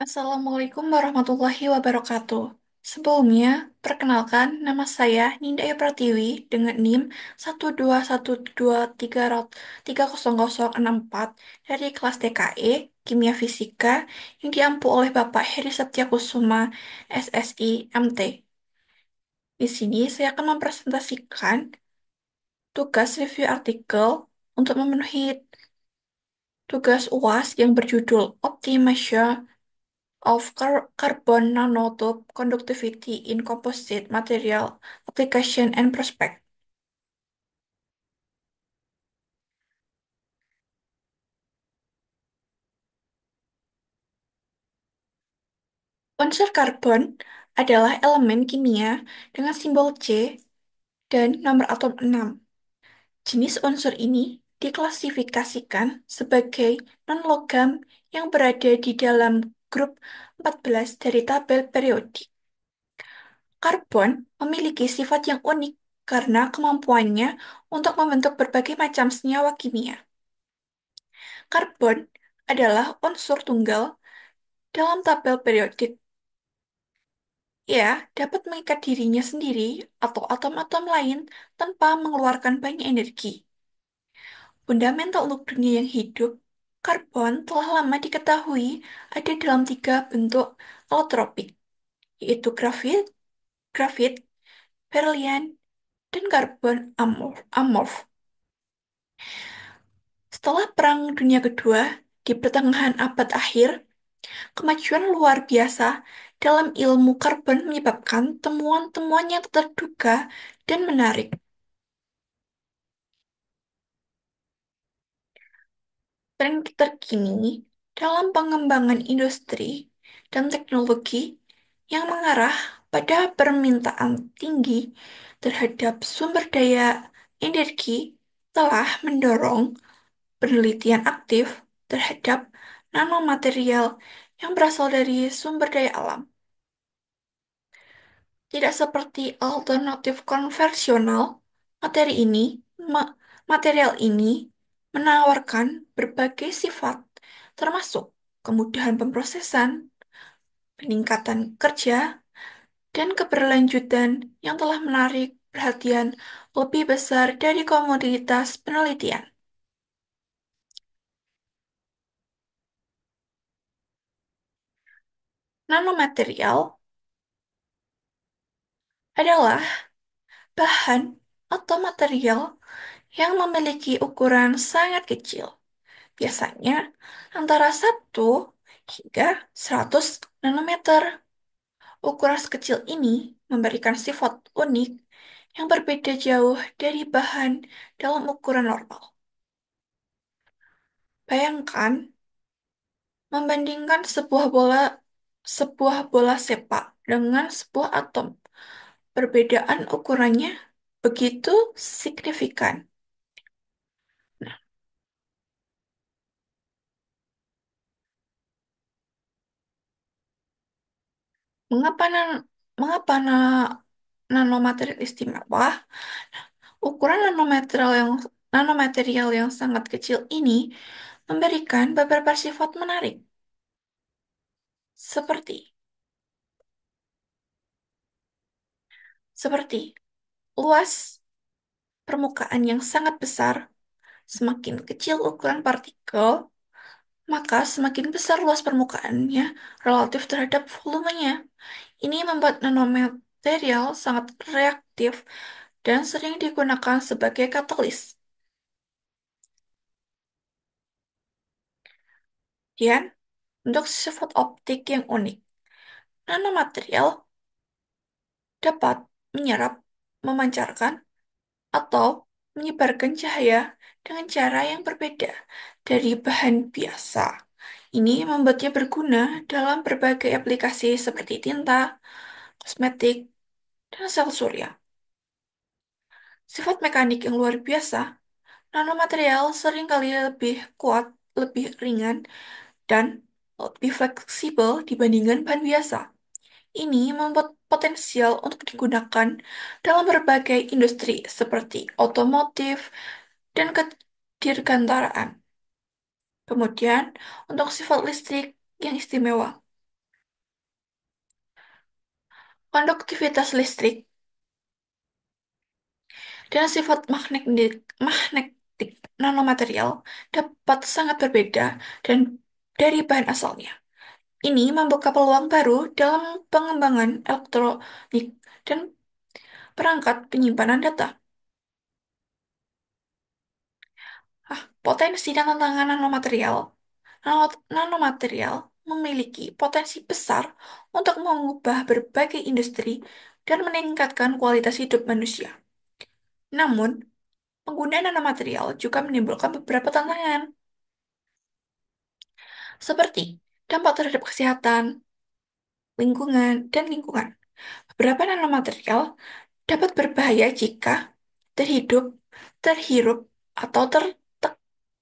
Assalamualaikum warahmatullahi wabarakatuh. Sebelumnya, perkenalkan nama saya Ninda E. Pratiwi dengan NIM 121230064 dari kelas TKE Kimia Fisika yang diampu oleh Bapak Heri Satyakusuma SSI MT. Di sini saya akan mempresentasikan tugas review artikel untuk memenuhi tugas UAS yang berjudul Optimization of carbon nanotube conductivity in composite material application and prospect. Unsur karbon adalah elemen kimia dengan simbol C dan nomor atom 6. Jenis unsur ini diklasifikasikan sebagai non-logam yang berada di dalam grup 14 dari tabel periodik. Karbon memiliki sifat yang unik karena kemampuannya untuk membentuk berbagai macam senyawa kimia. Karbon adalah unsur tunggal dalam tabel periodik. Ia dapat mengikat dirinya sendiri atau atom-atom lain tanpa mengeluarkan banyak energi. Fundamental untuk dunia yang hidup, karbon telah lama diketahui ada dalam tiga bentuk alotropik, yaitu grafit, berlian, dan karbon amorf. Setelah Perang Dunia Kedua, di pertengahan abad akhir, kemajuan luar biasa dalam ilmu karbon menyebabkan temuan-temuan yang tak terduga dan menarik. Tren terkini dalam pengembangan industri dan teknologi yang mengarah pada permintaan tinggi terhadap sumber daya energi telah mendorong penelitian aktif terhadap nanomaterial yang berasal dari sumber daya alam. Tidak seperti alternatif konvensional, materi ini, ma- material ini menawarkan berbagai sifat, termasuk kemudahan pemrosesan, peningkatan kerja, dan keberlanjutan yang telah menarik perhatian lebih besar dari komoditas penelitian. Nanomaterial adalah bahan atau material yang memiliki ukuran sangat kecil, biasanya antara 1 hingga 100 nanometer. Ukuran sekecil ini memberikan sifat unik yang berbeda jauh dari bahan dalam ukuran normal. Bayangkan membandingkan sebuah bola sepak dengan sebuah atom. Perbedaan ukurannya begitu signifikan. Nah, mengapa nanomaterial istimewa? Ukuran nanomaterial yang sangat kecil ini memberikan beberapa sifat menarik, seperti seperti luas permukaan yang sangat besar. Semakin kecil ukuran partikel, maka semakin besar luas permukaannya relatif terhadap volumenya. Ini membuat nanomaterial sangat reaktif dan sering digunakan sebagai katalis. Dan untuk sifat optik yang unik, nanomaterial dapat menyerap, memancarkan, atau menyebarkan cahaya dengan cara yang berbeda dari bahan biasa. Ini membuatnya berguna dalam berbagai aplikasi seperti tinta, kosmetik, dan sel surya. Sifat mekanik yang luar biasa, nanomaterial seringkali lebih kuat, lebih ringan, dan lebih fleksibel dibandingkan bahan biasa. Ini membuat potensial untuk digunakan dalam berbagai industri seperti otomotif dan kedirgantaraan. Kemudian, untuk sifat listrik yang istimewa, Konduktivitas listrik dan sifat magnetik nanomaterial dapat sangat berbeda dan dari bahan asalnya. Ini membuka peluang baru dalam pengembangan elektronik dan perangkat penyimpanan data. Potensi dan tantangan nanomaterial. Nanomaterial memiliki potensi besar untuk mengubah berbagai industri dan meningkatkan kualitas hidup manusia. Namun, penggunaan nanomaterial juga menimbulkan beberapa tantangan, seperti dampak terhadap kesehatan, lingkungan, dan lingkungan. Beberapa nanomaterial dapat berbahaya jika terhidup, terhirup, atau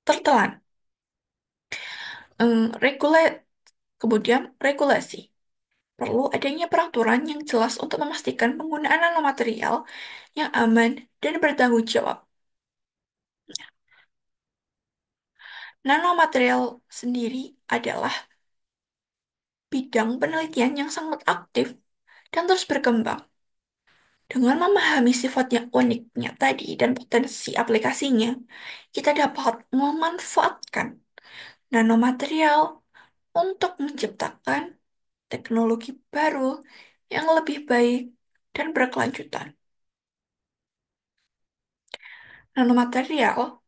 tertelan. Kemudian, regulasi. Perlu adanya peraturan yang jelas untuk memastikan penggunaan nanomaterial yang aman dan bertanggung jawab. Nanomaterial sendiri adalah bidang penelitian yang sangat aktif dan terus berkembang. Dengan memahami sifatnya uniknya tadi dan potensi aplikasinya, kita dapat memanfaatkan nanomaterial untuk menciptakan teknologi baru yang lebih baik dan berkelanjutan. Nanomaterial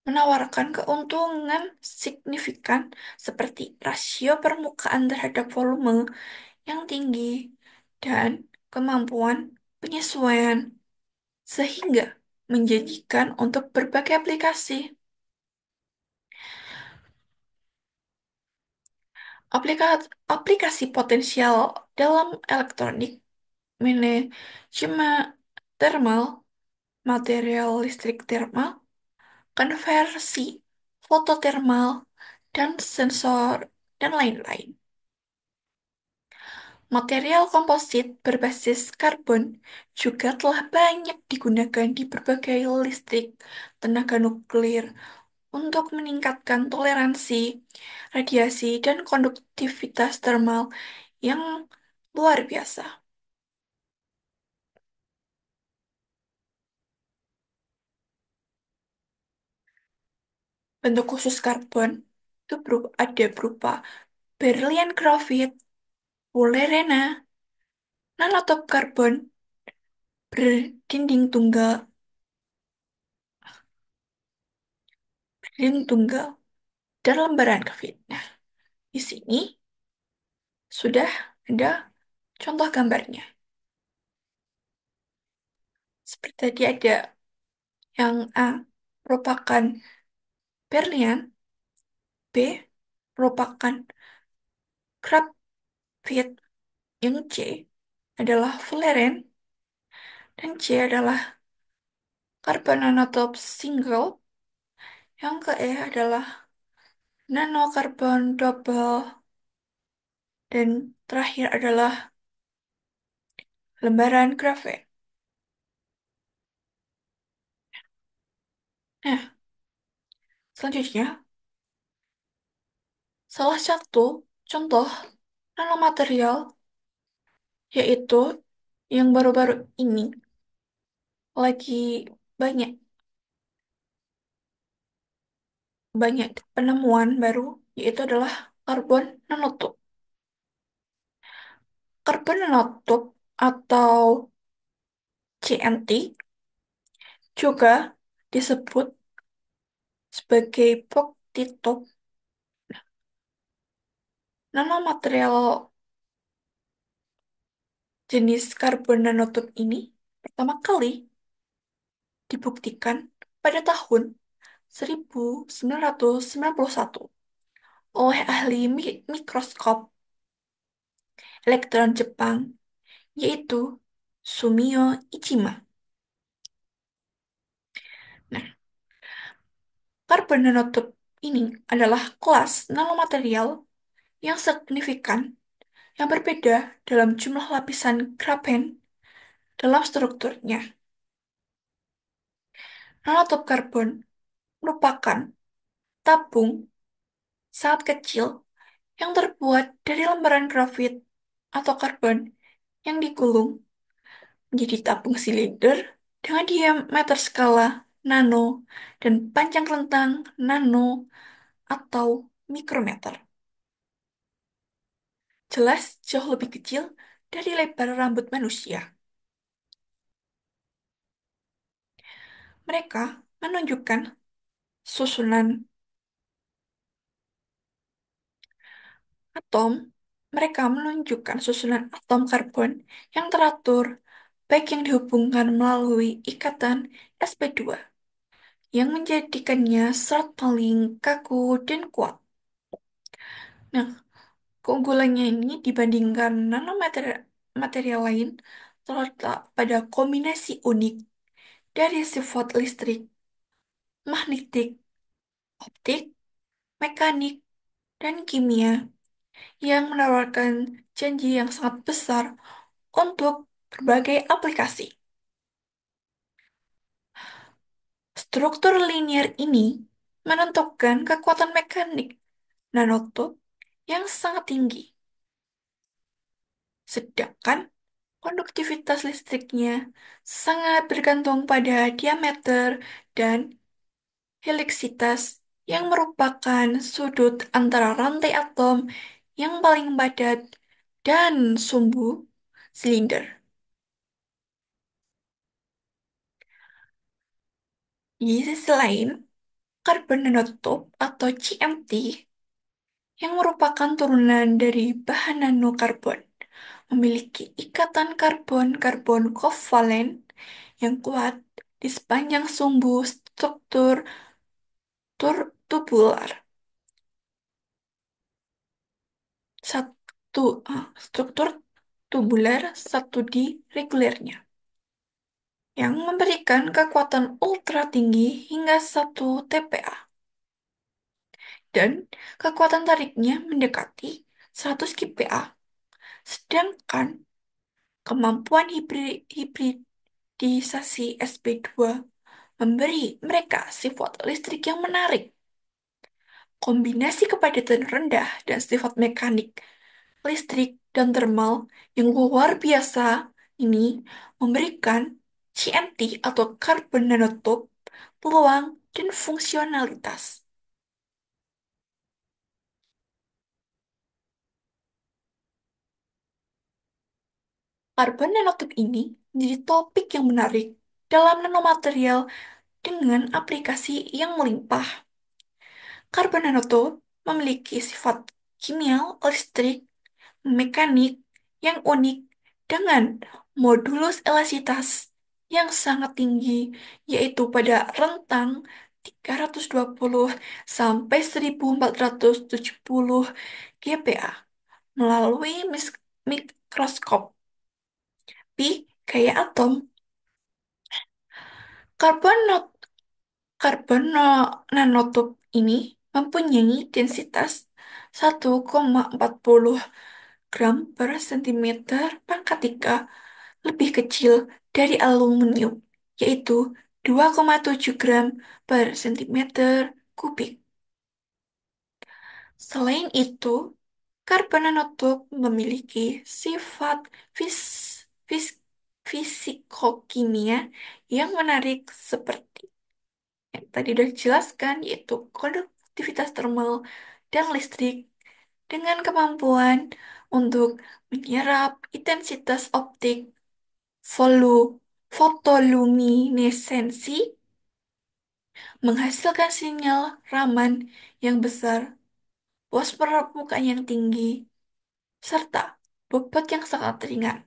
menawarkan keuntungan signifikan seperti rasio permukaan terhadap volume yang tinggi dan kemampuan penyesuaian sehingga menjanjikan untuk berbagai aplikasi. Aplikasi potensial dalam elektronik, manajemen thermal, material listrik thermal, konversi fototermal, dan sensor, dan lain-lain. Material komposit berbasis karbon juga telah banyak digunakan di berbagai listrik tenaga nuklir untuk meningkatkan toleransi, radiasi, dan konduktivitas termal yang luar biasa. Bentuk khusus karbon itu ada berupa berlian grafit, fullerena, nanotop karbon, berdinding tunggal, berdinding tunggal, dan lembaran grafit. Nah, di sini sudah ada contoh gambarnya. Seperti tadi ada yang A merupakan berlian, B merupakan grafit, yang C adalah fullerene, dan C adalah karbon nanotop single, yang ke E adalah nanokarbon double, dan terakhir adalah lembaran grafit. Nah, selanjutnya, salah satu contoh nanomaterial yaitu yang baru-baru ini lagi banyak banyak penemuan baru yaitu adalah karbon nanotub. Karbon nanotub atau CNT juga disebut sebagai boktitum. Nanomaterial jenis karbon nanotub ini pertama kali dibuktikan pada tahun 1991 oleh ahli mikroskop elektron Jepang, yaitu Sumio Ichima. Nah, karbon nanotub ini adalah kelas nanomaterial yang signifikan yang berbeda dalam jumlah lapisan grafen dalam strukturnya. Nanotub karbon merupakan tabung sangat kecil yang terbuat dari lembaran grafit atau karbon yang digulung menjadi tabung silinder dengan diameter skala nano dan panjang rentang nano atau mikrometer. Jelas jauh lebih kecil dari lebar rambut manusia. Mereka menunjukkan susunan atom. Mereka menunjukkan susunan atom karbon yang teratur, baik yang dihubungkan melalui ikatan sp2, yang menjadikannya serat paling kaku dan kuat. Nah, keunggulannya ini dibandingkan nanomaterial material lain terletak pada kombinasi unik dari sifat listrik, magnetik, optik, mekanik, dan kimia yang menawarkan janji yang sangat besar untuk berbagai aplikasi. Struktur linier ini menentukan kekuatan mekanik nanotub yang sangat tinggi, sedangkan konduktivitas listriknya sangat bergantung pada diameter dan heliksitas yang merupakan sudut antara rantai atom yang paling padat dan sumbu silinder. Di sisi lain, karbon nanotube atau CMT yang merupakan turunan dari bahan nanokarbon memiliki ikatan karbon-karbon kovalen yang kuat di sepanjang sumbu struktur tubular. Satu struktur tubular satu di regulernya yang memberikan kekuatan ultra tinggi hingga 1 TPa dan kekuatan tariknya mendekati 100 kPa. Sedangkan kemampuan hibridisasi sp2 memberi mereka sifat listrik yang menarik. Kombinasi kepadatan rendah dan sifat mekanik, listrik, dan thermal yang luar biasa ini memberikan CNT atau carbon nanotube peluang dan fungsionalitas. Karbon nanotube ini menjadi topik yang menarik dalam nanomaterial dengan aplikasi yang melimpah. Karbon nanotube memiliki sifat kimia, listrik, mekanik yang unik dengan modulus elastisitas yang sangat tinggi, yaitu pada rentang 320 sampai 1470 GPa melalui mikroskopi gaya atom. Karbon, nanotube ini mempunyai densitas 1,40 gram per sentimeter pangkat 3 lebih kecil dari aluminium, yaitu 2,7 gram per sentimeter kubik. Selain itu, karbon nanotube memiliki sifat fis- fisikokimia yang menarik seperti yang tadi sudah dijelaskan, yaitu konduktivitas termal dan listrik dengan kemampuan untuk menyerap intensitas optik, fotoluminesensi, menghasilkan sinyal Raman yang besar, pos permukaan yang tinggi, serta bobot yang sangat ringan.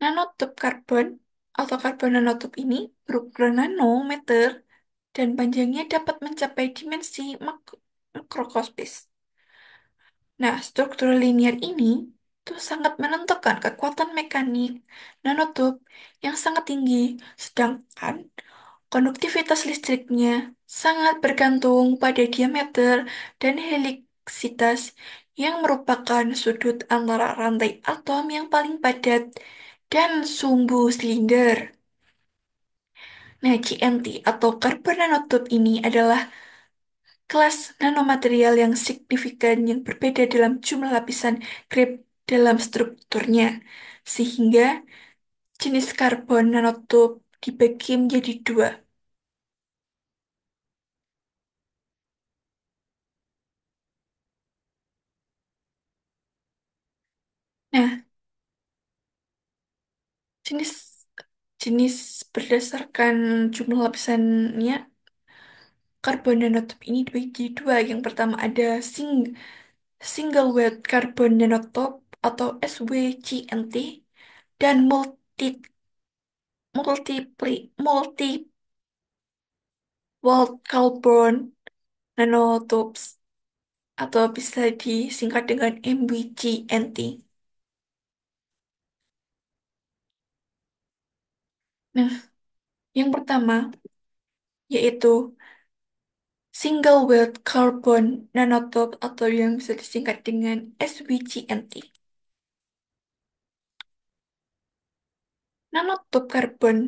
Nanotub karbon atau karbon nanotub ini berukuran nanometer dan panjangnya dapat mencapai dimensi makroskopis. Nah, struktur linier ini tuh sangat menentukan kekuatan mekanik nanotub yang sangat tinggi, sedangkan konduktivitas listriknya sangat bergantung pada diameter dan heliksitas yang merupakan sudut antara rantai atom yang paling padat dan sumbu silinder. Nah, CNT atau karbon nanotube ini adalah kelas nanomaterial yang signifikan yang berbeda dalam jumlah lapisan Krebs dalam strukturnya, sehingga jenis karbon nanotub dibagi menjadi dua. Nah, jenis jenis berdasarkan jumlah lapisannya, karbon nanotub ini dibagi jadi dua. Yang pertama ada single weight carbon nanotube atau SWCNT dan multi walled carbon nanotubes atau bisa disingkat dengan MWCNT. Nah, yang pertama yaitu single weight carbon nanotube atau yang bisa disingkat dengan SWCNT. Nanotub karbon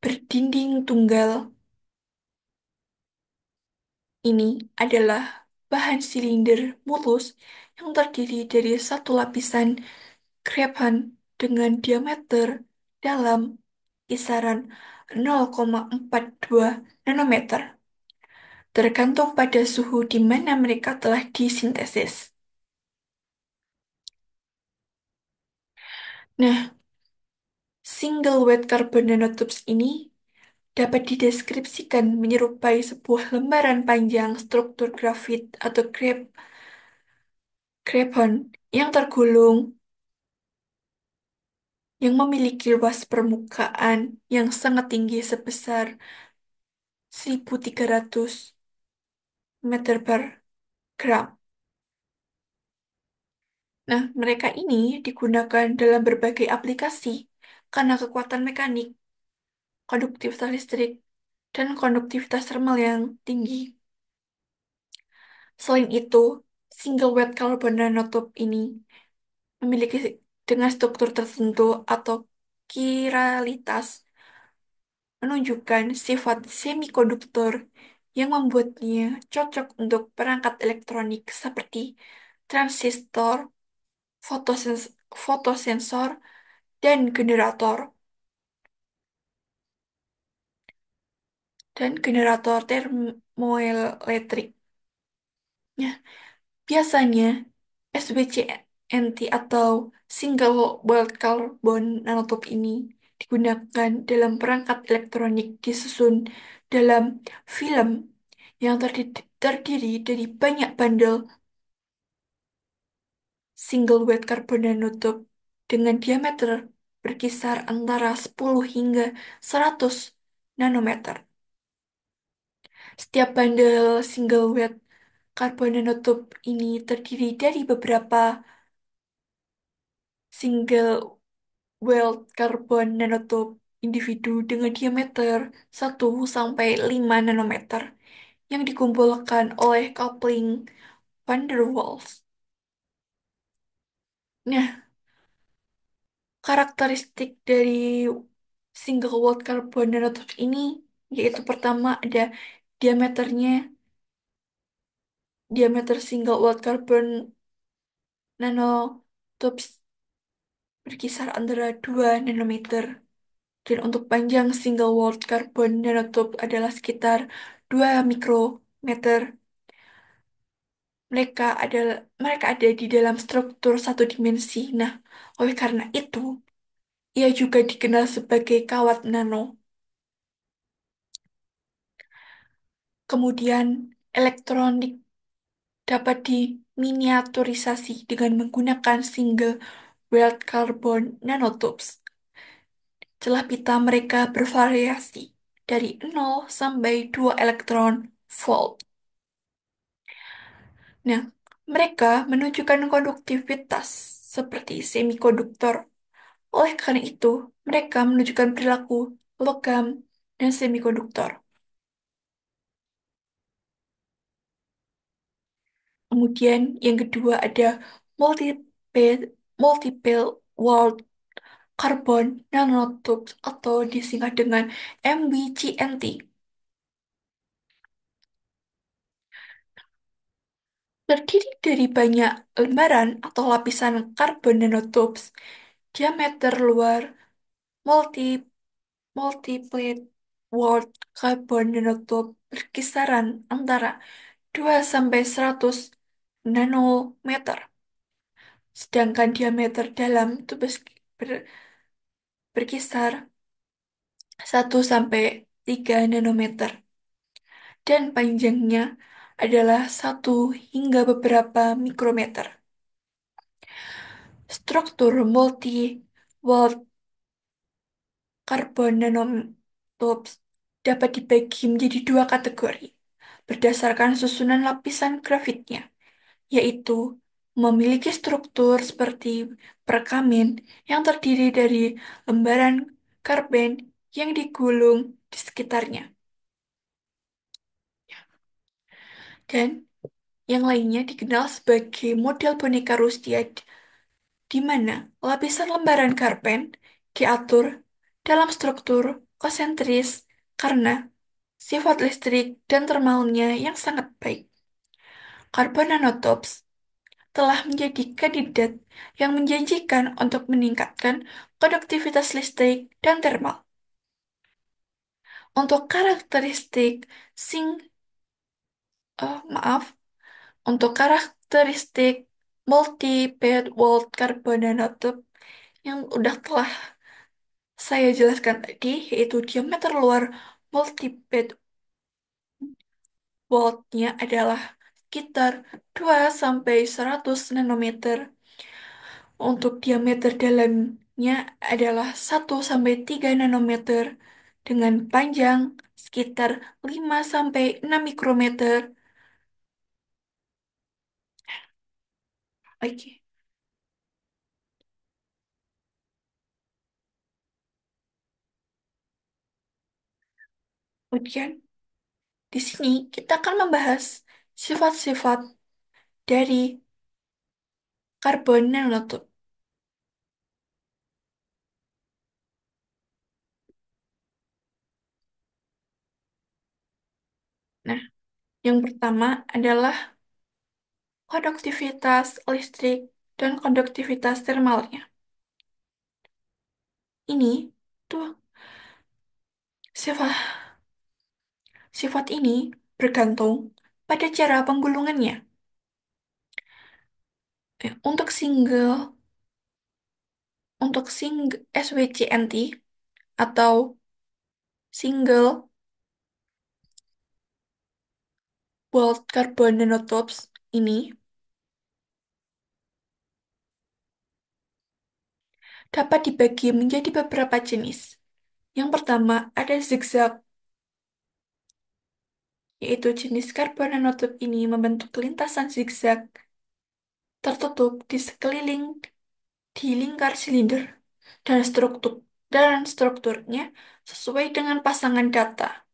berdinding tunggal ini adalah bahan silinder mulus yang terdiri dari satu lapisan Krepan dengan diameter dalam kisaran 0,42 nanometer, tergantung pada suhu di mana mereka telah disintesis. Nah, single weight carbon nanotubes ini dapat dideskripsikan menyerupai sebuah lembaran panjang struktur grafit atau krepon yang tergulung yang memiliki luas permukaan yang sangat tinggi sebesar 1.300 meter per gram. Nah, mereka ini digunakan dalam berbagai aplikasi karena kekuatan mekanik, konduktivitas listrik, dan konduktivitas thermal yang tinggi. Selain itu, single weight carbon nanotube ini memiliki dengan struktur tertentu atau kiralitas menunjukkan sifat semikonduktor yang membuatnya cocok untuk perangkat elektronik seperti transistor, fotosensor, dan generator termoelektrik. Ya, biasanya SBCNT atau Single Weld Carbon Nanotube ini digunakan dalam perangkat elektronik disusun dalam film yang terdiri dari banyak bandel single weld carbon nanotube dengan diameter berkisar antara 10 hingga 100 nanometer. Setiap bandel single weld carbon nanotube ini terdiri dari beberapa single weld carbon nanotube individu dengan diameter 1 sampai 5 nanometer yang dikumpulkan oleh coupling van der Waals. Nah, karakteristik dari single weld carbon nanotubes ini yaitu pertama ada diameternya, diameter single weld carbon nanotubes berkisar antara 2 nanometer. Dan untuk panjang single word carbon nanotube adalah sekitar 2 mikrometer. Mereka ada di dalam struktur satu dimensi. Nah, oleh karena itu, ia juga dikenal sebagai kawat nano. Kemudian, elektronik dapat diminiaturisasi dengan menggunakan single weld carbon nanotubes. Celah pita mereka bervariasi dari 0 sampai 2 elektron volt. Nah, mereka menunjukkan konduktivitas seperti semikonduktor. Oleh karena itu, mereka menunjukkan perilaku logam dan semikonduktor. Kemudian yang kedua ada multiple multiple walled carbon nanotubes atau disingkat dengan MWCNT. Terdiri dari banyak lembaran atau lapisan karbon nanotubes. Diameter luar multi multiplet world carbon nanotube berkisaran antara 2 sampai 100 nanometer. Sedangkan diameter dalam itu berkisar 1 sampai 3 nanometer. Dan panjangnya adalah 1 hingga beberapa mikrometer. Struktur multi-walled carbon nanotubes dapat dibagi menjadi dua kategori berdasarkan susunan lapisan grafitnya, yaitu memiliki struktur seperti perkamin yang terdiri dari lembaran karben yang digulung di sekitarnya, dan yang lainnya dikenal sebagai model boneka Rusia, di mana lapisan lembaran karben diatur dalam struktur konsentris karena sifat listrik dan termalnya yang sangat baik. Karbon nanotubes telah menjadi kandidat yang menjanjikan untuk meningkatkan konduktivitas listrik dan termal. Untuk karakteristik sing, maaf, untuk karakteristik multi-bed walled carbon nanotube yang telah saya jelaskan tadi, yaitu diameter luar multi-bed walled-nya adalah sekitar 2 sampai 100 nanometer. Untuk diameter dalamnya adalah 1 sampai 3 nanometer dengan panjang sekitar 5 sampai 6 mikrometer. Oke. Kemudian di sini kita akan membahas sifat-sifat dari karbon nanotube. Nah, yang pertama adalah konduktivitas listrik dan konduktivitas termalnya. Ini tuh sifat sifat ini bergantung pada cara penggulungannya. Untuk SWCNT atau single walled carbon nanotubes ini dapat dibagi menjadi beberapa jenis. Yang pertama ada zigzag, yaitu jenis karbon nanotube ini membentuk lintasan zigzag tertutup di sekeliling di lingkar silinder dan strukturnya sesuai dengan pasangan data.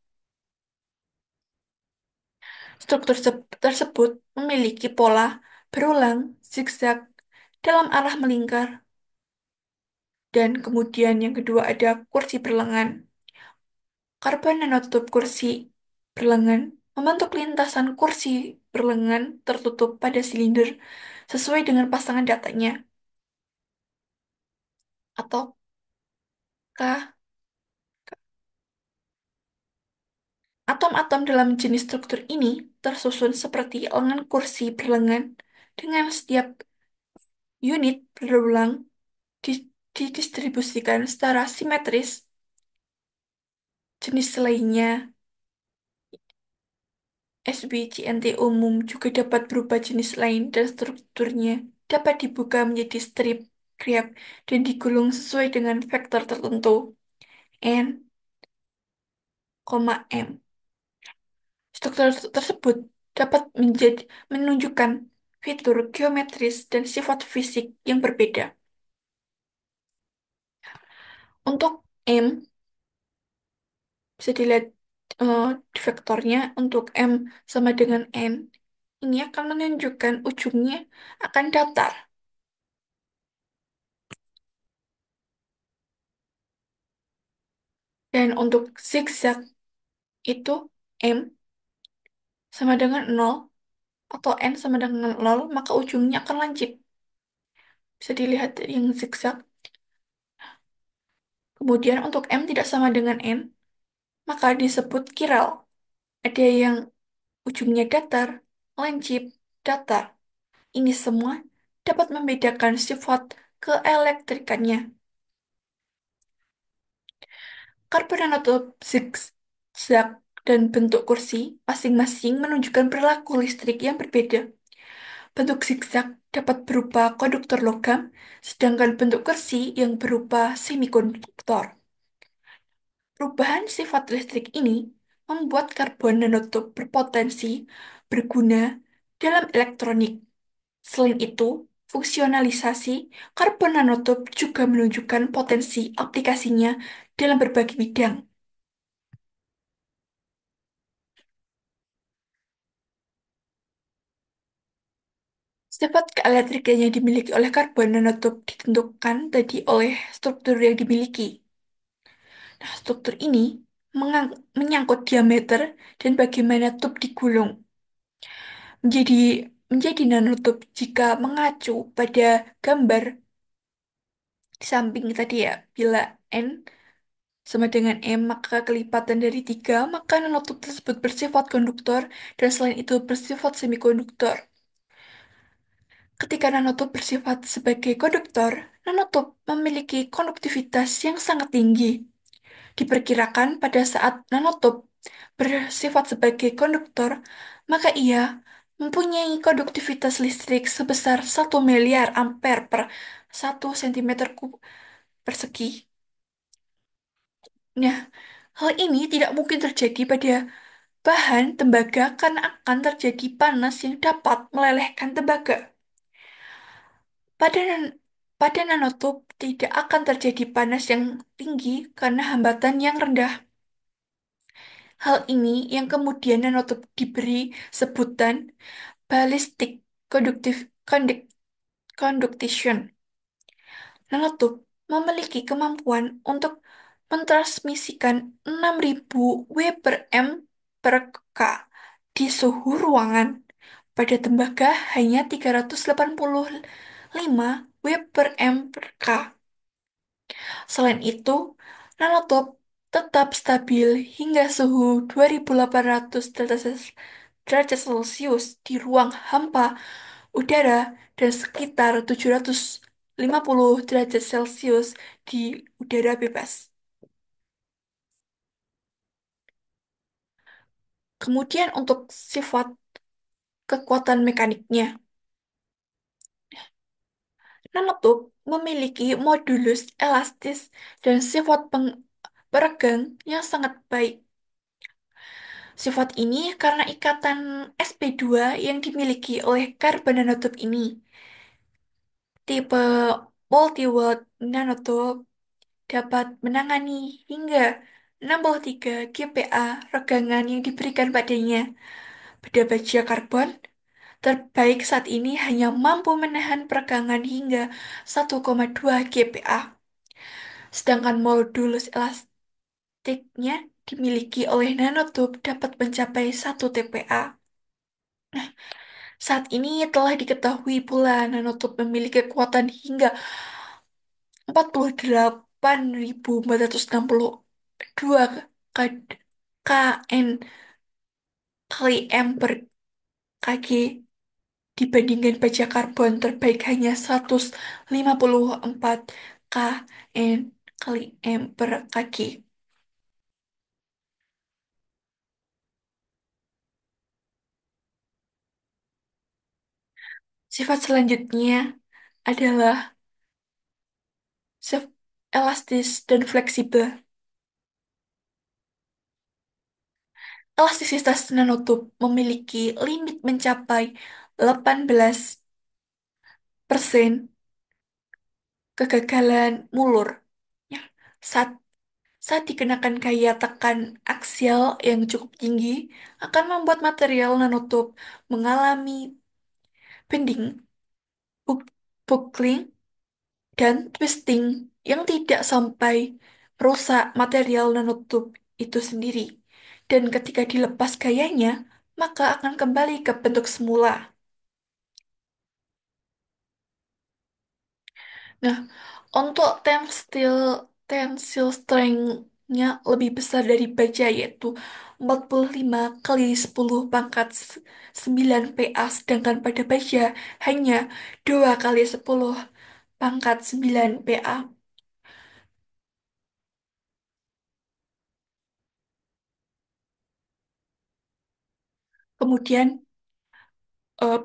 Struktur tersebut memiliki pola berulang zigzag dalam arah melingkar. Dan kemudian yang kedua ada kursi berlengan. Karbon nanotube kursi berlengan membentuk lintasan kursi berlengan tertutup pada silinder sesuai dengan pasangan datanya. Ataukah atom-atom dalam jenis struktur ini tersusun seperti lengan kursi berlengan dengan setiap unit berulang didistribusikan secara simetris. Jenis lainnya SBCNT umum juga dapat berubah jenis lain dan strukturnya dapat dibuka menjadi strip, grab, dan digulung sesuai dengan vektor tertentu N, M. Struktur tersebut dapat menunjukkan fitur geometris dan sifat fisik yang berbeda. Untuk M, bisa dilihat di vektornya untuk M sama dengan N. Ini akan menunjukkan ujungnya akan datar. Dan untuk zigzag itu M sama dengan 0 atau N sama dengan 0, maka ujungnya akan lancip. Bisa dilihat dari yang zigzag. Kemudian untuk M tidak sama dengan N, maka disebut kiral. Ada yang ujungnya datar, lancip, datar. Ini semua dapat membedakan sifat keelektrikannya. Karbon nanotub zigzag dan bentuk kursi masing-masing menunjukkan perilaku listrik yang berbeda. Bentuk zigzag dapat berupa konduktor logam, sedangkan bentuk kursi yang berupa semikonduktor. Perubahan sifat listrik ini membuat karbon nanotub berpotensi berguna dalam elektronik. Selain itu, fungsionalisasi karbon nanotub juga menunjukkan potensi aplikasinya dalam berbagai bidang. Sifat keelektrikan yang dimiliki oleh karbon nanotub ditentukan tadi oleh struktur yang dimiliki. Nah, struktur ini menyangkut diameter dan bagaimana tub digulung. Menjadi menjadi nanotub jika mengacu pada gambar di samping tadi ya, bila N sama dengan M, maka kelipatan dari 3 maka nanotub tersebut bersifat konduktor, dan selain itu bersifat semikonduktor. Ketika nanotub bersifat sebagai konduktor, nanotub memiliki konduktivitas yang sangat tinggi. Diperkirakan pada saat nanotub bersifat sebagai konduktor, maka ia mempunyai konduktivitas listrik sebesar 1 miliar ampere per 1 cm3 persegi. Nah, hal ini tidak mungkin terjadi pada bahan tembaga karena akan terjadi panas yang dapat melelehkan tembaga. Pada, nan- pada nanotub tidak akan terjadi panas yang tinggi karena hambatan yang rendah. Hal ini yang kemudian nanotub diberi sebutan ballistic conduction. Nanotub memiliki kemampuan untuk mentransmisikan 6.000 W per M per K di suhu ruangan. Pada tembaga hanya 385 W per M per K. Selain itu, nanotop tetap stabil hingga suhu 2800 derajat Celcius di ruang hampa udara dan sekitar 750 derajat Celcius di udara bebas. Kemudian untuk sifat kekuatan mekaniknya, nanotub memiliki modulus elastis dan sifat peregang yang sangat baik. Sifat ini karena ikatan sp2 yang dimiliki oleh karbon nanotub ini. Tipe multi-watt nanotub dapat menangani hingga 63 GPa regangan yang diberikan padanya. Pada baja karbon terbaik saat ini hanya mampu menahan peregangan hingga 1,2 GPa. Sedangkan modulus elastiknya dimiliki oleh nanotub dapat mencapai 1 TPa. Saat ini telah diketahui pula nanotub memiliki kekuatan hingga 48.462 kN kali M per kg dibandingkan baja karbon terbaik hanya 154 kN kali M per kg. Sifat selanjutnya adalah elastis dan fleksibel. Elastisitas nanotub memiliki limit mencapai 18% kegagalan mulur. Ya, saat saat dikenakan gaya tekan aksial yang cukup tinggi, akan membuat material nanotub mengalami bending, buckling, dan twisting yang tidak sampai merusak material nanotub itu sendiri. Dan ketika dilepas gayanya, maka akan kembali ke bentuk semula. Nah, untuk tensile strength-nya lebih besar dari baja, yaitu 45 kali 10 pangkat 9 PA, sedangkan pada baja hanya 2 kali 10 pangkat 9 PA. Kemudian,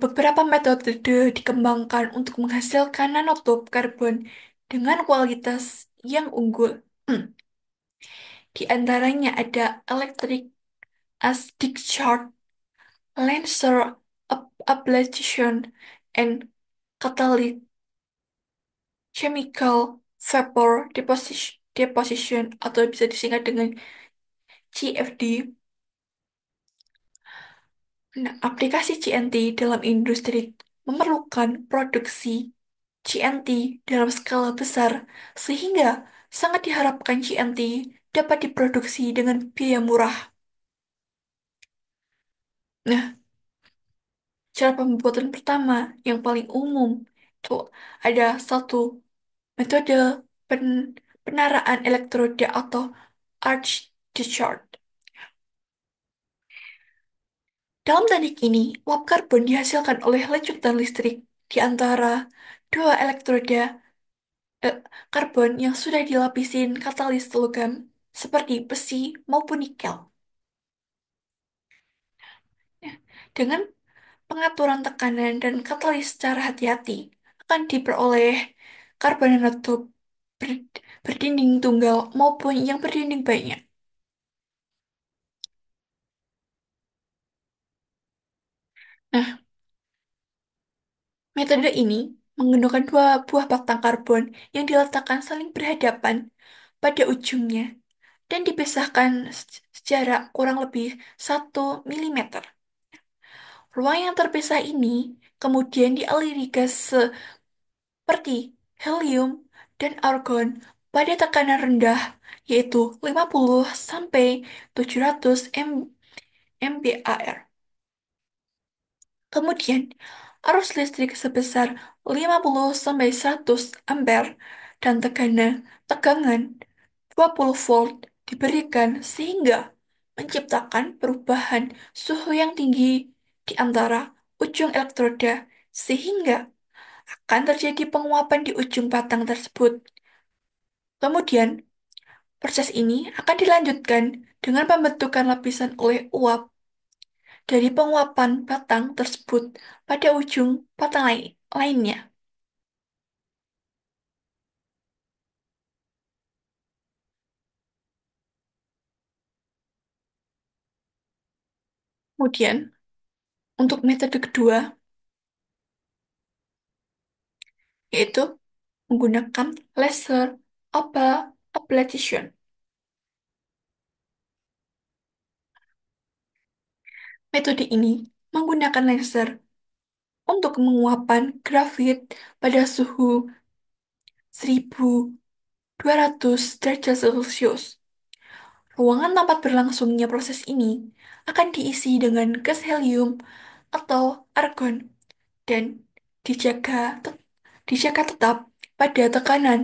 beberapa metode dikembangkan untuk menghasilkan nanotube karbon dengan kualitas yang unggul. Di antaranya ada electric as discharge, laser ablation, and catalytic chemical vapor deposition atau bisa disingkat dengan CFD. Nah, aplikasi CNT dalam industri memerlukan produksi CNT dalam skala besar sehingga sangat diharapkan CNT dapat diproduksi dengan biaya murah. Nah, cara pembuatan pertama yang paling umum itu ada satu metode penaraan elektroda atau arch discharge. Dalam teknik ini, uap karbon dihasilkan oleh lecutan listrik di antara dua elektroda eh, karbon yang sudah dilapisin katalis logam seperti besi maupun nikel. Ya, dengan pengaturan tekanan dan katalis secara hati-hati akan diperoleh karbon nanotub ber- berdinding tunggal maupun yang berdinding banyak. Nah, metode ini menggunakan dua buah batang karbon yang diletakkan saling berhadapan pada ujungnya dan dipisahkan secara kurang lebih 1 mm. Ruang yang terpisah ini kemudian dialiri gas seperti helium dan argon pada tekanan rendah, yaitu 50 sampai 700 MBAR. Kemudian, arus listrik sebesar 50 sampai 100 ampere dan tegangan 20 volt diberikan sehingga menciptakan perubahan suhu yang tinggi di antara ujung elektroda sehingga akan terjadi penguapan di ujung batang tersebut. Kemudian, proses ini akan dilanjutkan dengan pembentukan lapisan oleh uap dari penguapan batang tersebut pada ujung batang lainnya. Kemudian, untuk metode kedua, yaitu menggunakan laser ablation. Metode ini menggunakan laser untuk menguapkan grafit pada suhu 1200 derajat Celcius. Ruangan tempat berlangsungnya proses ini akan diisi dengan gas helium atau argon dan dijaga dijaga tetap pada tekanan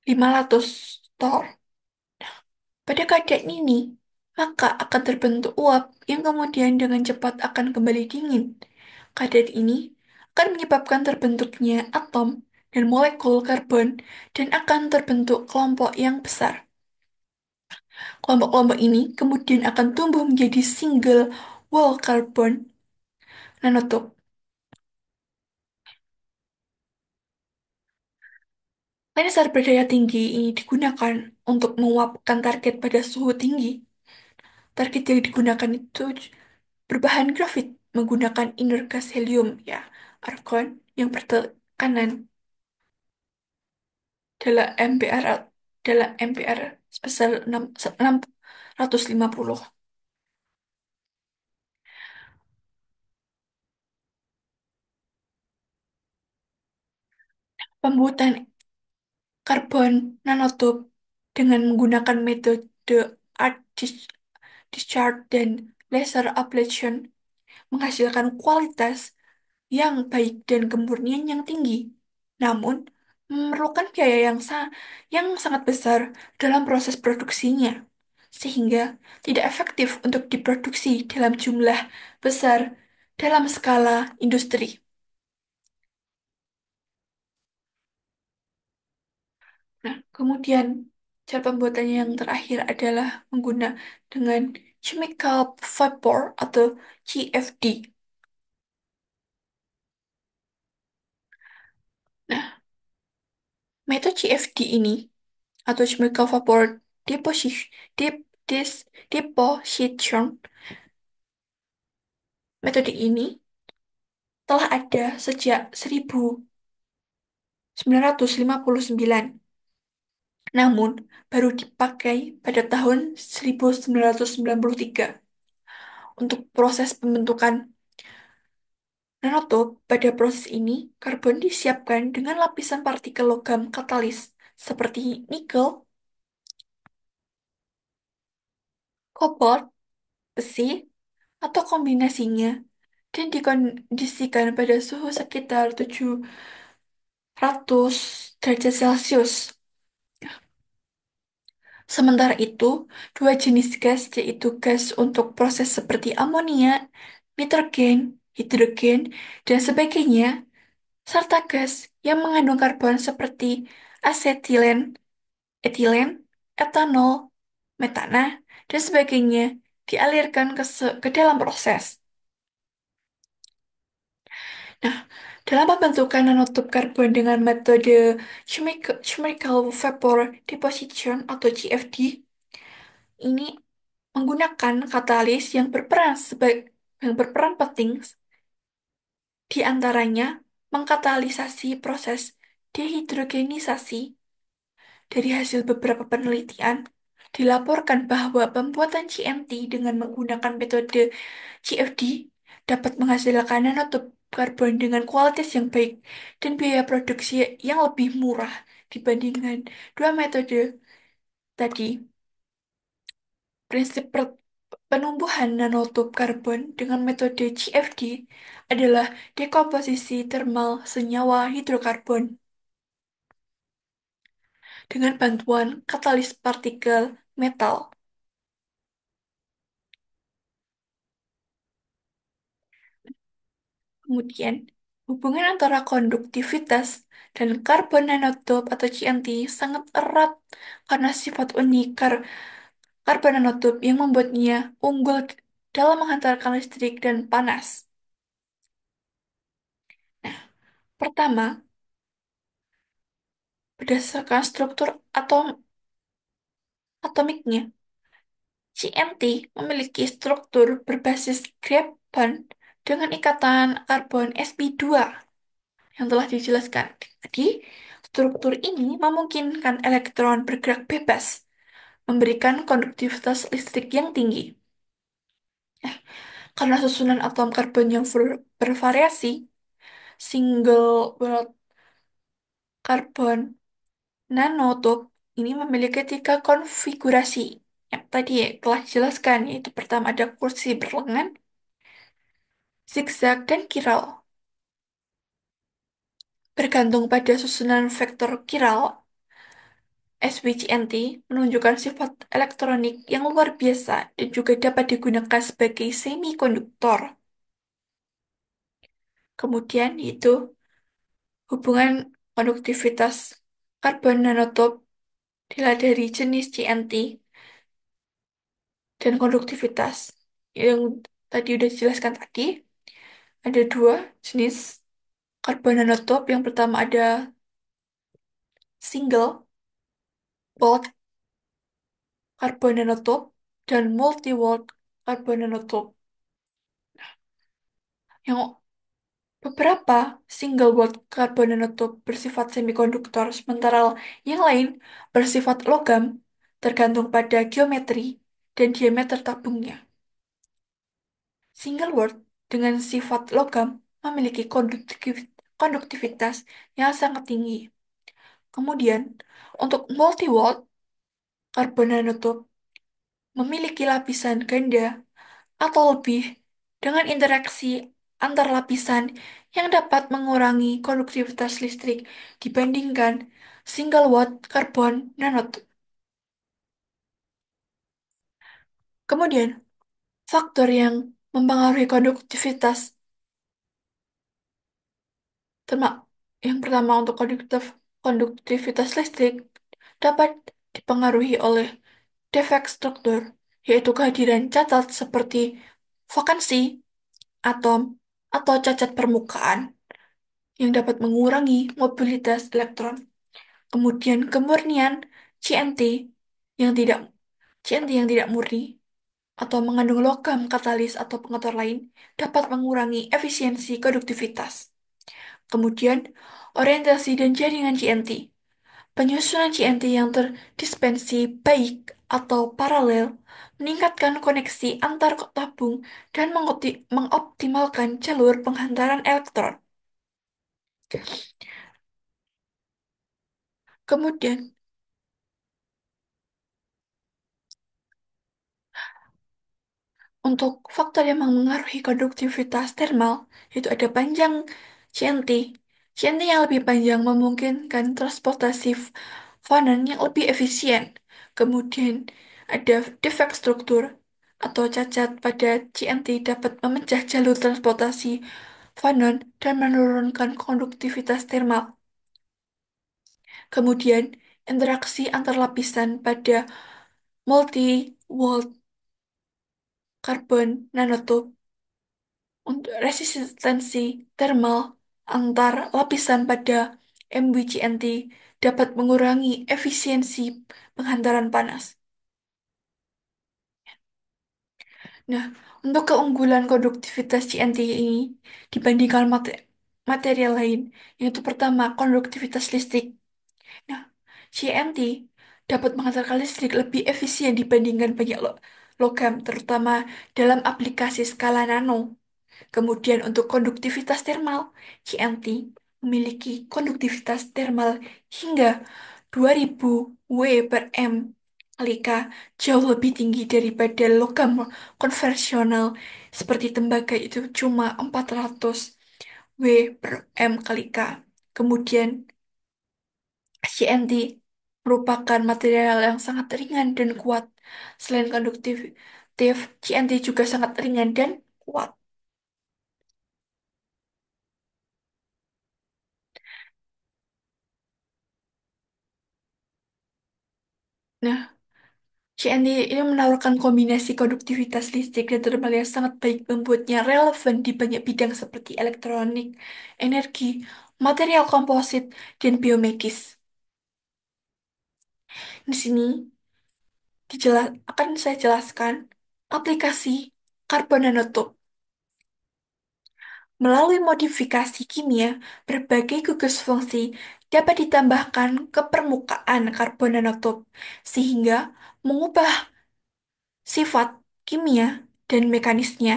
500 torr. Pada keadaan ini, maka akan terbentuk uap yang kemudian dengan cepat akan kembali dingin. Keadaan ini akan menyebabkan terbentuknya atom dan molekul karbon dan akan terbentuk kelompok yang besar. Kelompok-kelompok ini kemudian akan tumbuh menjadi single wall carbon nanotube. Laser berdaya tinggi ini digunakan untuk menguapkan target pada suhu tinggi. Target yang digunakan itu berbahan grafit menggunakan inner gas helium ya, argon yang bertekanan dalam MBR dalam MBR sebesar 650. Pembuatan karbon nanotube dengan menggunakan metode arc discharge, dan laser ablation menghasilkan kualitas yang baik dan kemurnian yang tinggi. Namun, memerlukan biaya yang sangat besar dalam proses produksinya, sehingga tidak efektif untuk diproduksi dalam jumlah besar dalam skala industri. Nah, kemudian cara pembuatannya yang terakhir adalah menggunakan dengan chemical vapor atau CFD. Nah, metode CFD ini atau chemical vapor deposition, deposition, metode ini telah ada sejak 1959, namun baru dipakai pada tahun 1993 untuk proses pembentukan nanotub. Pada proses ini, karbon disiapkan dengan lapisan partikel logam katalis seperti nikel, kobalt, besi, atau kombinasinya, dan dikondisikan pada suhu sekitar 700 derajat Celcius. Sementara itu, dua jenis gas, yaitu gas untuk proses seperti amonia, nitrogen, hidrogen, dan sebagainya, serta gas yang mengandung karbon seperti asetilen, etilen, etanol, metana, dan sebagainya, dialirkan ke dalam proses. Nah, dalam pembentukan nanotub karbon dengan metode chemical vapor deposition atau CFD, ini menggunakan katalis yang berperan penting, di antaranya mengkatalisasi proses dehidrogenisasi. Dari hasil beberapa penelitian, dilaporkan bahwa pembuatan CNT dengan menggunakan metode CFD dapat menghasilkan nanotub karbon dengan kualitas yang baik dan biaya produksi yang lebih murah dibandingkan dua metode tadi. Prinsip penumbuhan nanotub karbon dengan metode CFD adalah dekomposisi termal senyawa hidrokarbon dengan bantuan katalis partikel metal. Kemudian, hubungan antara konduktivitas dan karbon nanotub atau CNT sangat erat karena sifat unik karbon nanotub yang membuatnya unggul dalam menghantarkan listrik dan panas. Nah, pertama, berdasarkan struktur atomiknya, CNT memiliki struktur berbasis graphene dengan ikatan karbon sp2 yang telah dijelaskan tadi. Struktur ini memungkinkan elektron bergerak bebas, memberikan konduktivitas listrik yang tinggi. Eh, karena susunan atom karbon yang bervariasi, single walled karbon nanotube ini memiliki tiga konfigurasi yang tadi telah dijelaskan, yaitu pertama ada kursi berlengan, zigzag, dan kiral. Bergantung pada susunan vektor kiral, SWCNT menunjukkan sifat elektronik yang luar biasa dan juga dapat digunakan sebagai semikonduktor. Kemudian itu hubungan konduktivitas karbon nanotube dilihat dari jenis CNT dan konduktivitas yang tadi udah dijelaskan tadi. Ada dua jenis karbon nanotube. Yang pertama ada single walled karbon nanotube dan multi walled karbon nanotube. Yang beberapa single walled karbon nanotube bersifat semikonduktor, sementara yang lain bersifat logam, tergantung pada geometri dan diameter tabungnya. Single word dengan sifat logam memiliki konduktivitas yang sangat tinggi. Kemudian, untuk multi-word karbon nanotube memiliki lapisan ganda atau lebih dengan interaksi antar lapisan yang dapat mengurangi konduktivitas listrik dibandingkan single watt karbon nanotube. Kemudian, faktor yang mempengaruhi konduktivitas terma- yang pertama untuk konduktivitas listrik dapat dipengaruhi oleh defek struktur, yaitu kehadiran cacat seperti vakansi atom atau cacat permukaan yang dapat mengurangi mobilitas elektron. Kemudian kemurnian CNT yang tidak CNT yang tidak murni atau mengandung logam katalis atau pengotor lain dapat mengurangi efisiensi konduktivitas. Kemudian orientasi dan jaringan CNT. Penyusunan CNT yang terdispensi baik atau paralel meningkatkan koneksi antar tabung dan mengoptimalkan jalur penghantaran elektron. Kemudian, untuk faktor yang mengaruhi konduktivitas thermal, itu ada panjang CNT. CNT yang lebih panjang memungkinkan transportasi fonon yang lebih efisien. Kemudian, ada defek struktur atau cacat pada CNT dapat memecah jalur transportasi fonon dan menurunkan konduktivitas thermal. Kemudian, interaksi antar lapisan pada multi-wall karbon nanotube untuk resistensi thermal antar lapisan pada MWCNT dapat mengurangi efisiensi penghantaran panas. Nah, untuk keunggulan konduktivitas CNT ini dibandingkan material lain, yaitu pertama, konduktivitas listrik. Nah, CNT dapat menghantarkan listrik lebih efisien dibandingkan banyak logam, terutama dalam aplikasi skala nano. Kemudian untuk konduktivitas thermal, CNT memiliki konduktivitas thermal hingga 2000 W per M kali K, jauh lebih tinggi daripada logam konvensional seperti tembaga itu cuma 400 W per M kali K. Kemudian CNT merupakan material yang sangat ringan dan kuat. Selain konduktif, CNT juga sangat ringan dan kuat. Nah, CNT ini menawarkan kombinasi konduktivitas listrik dan thermal yang sangat baik, membuatnya relevan di banyak bidang seperti elektronik, energi, material komposit, dan biomedis. Di sini akan saya jelaskan aplikasi karbon nanotube. Melalui modifikasi kimia, berbagai gugus fungsi dapat ditambahkan ke permukaan karbon nanotube, sehingga mengubah sifat kimia dan mekanisnya.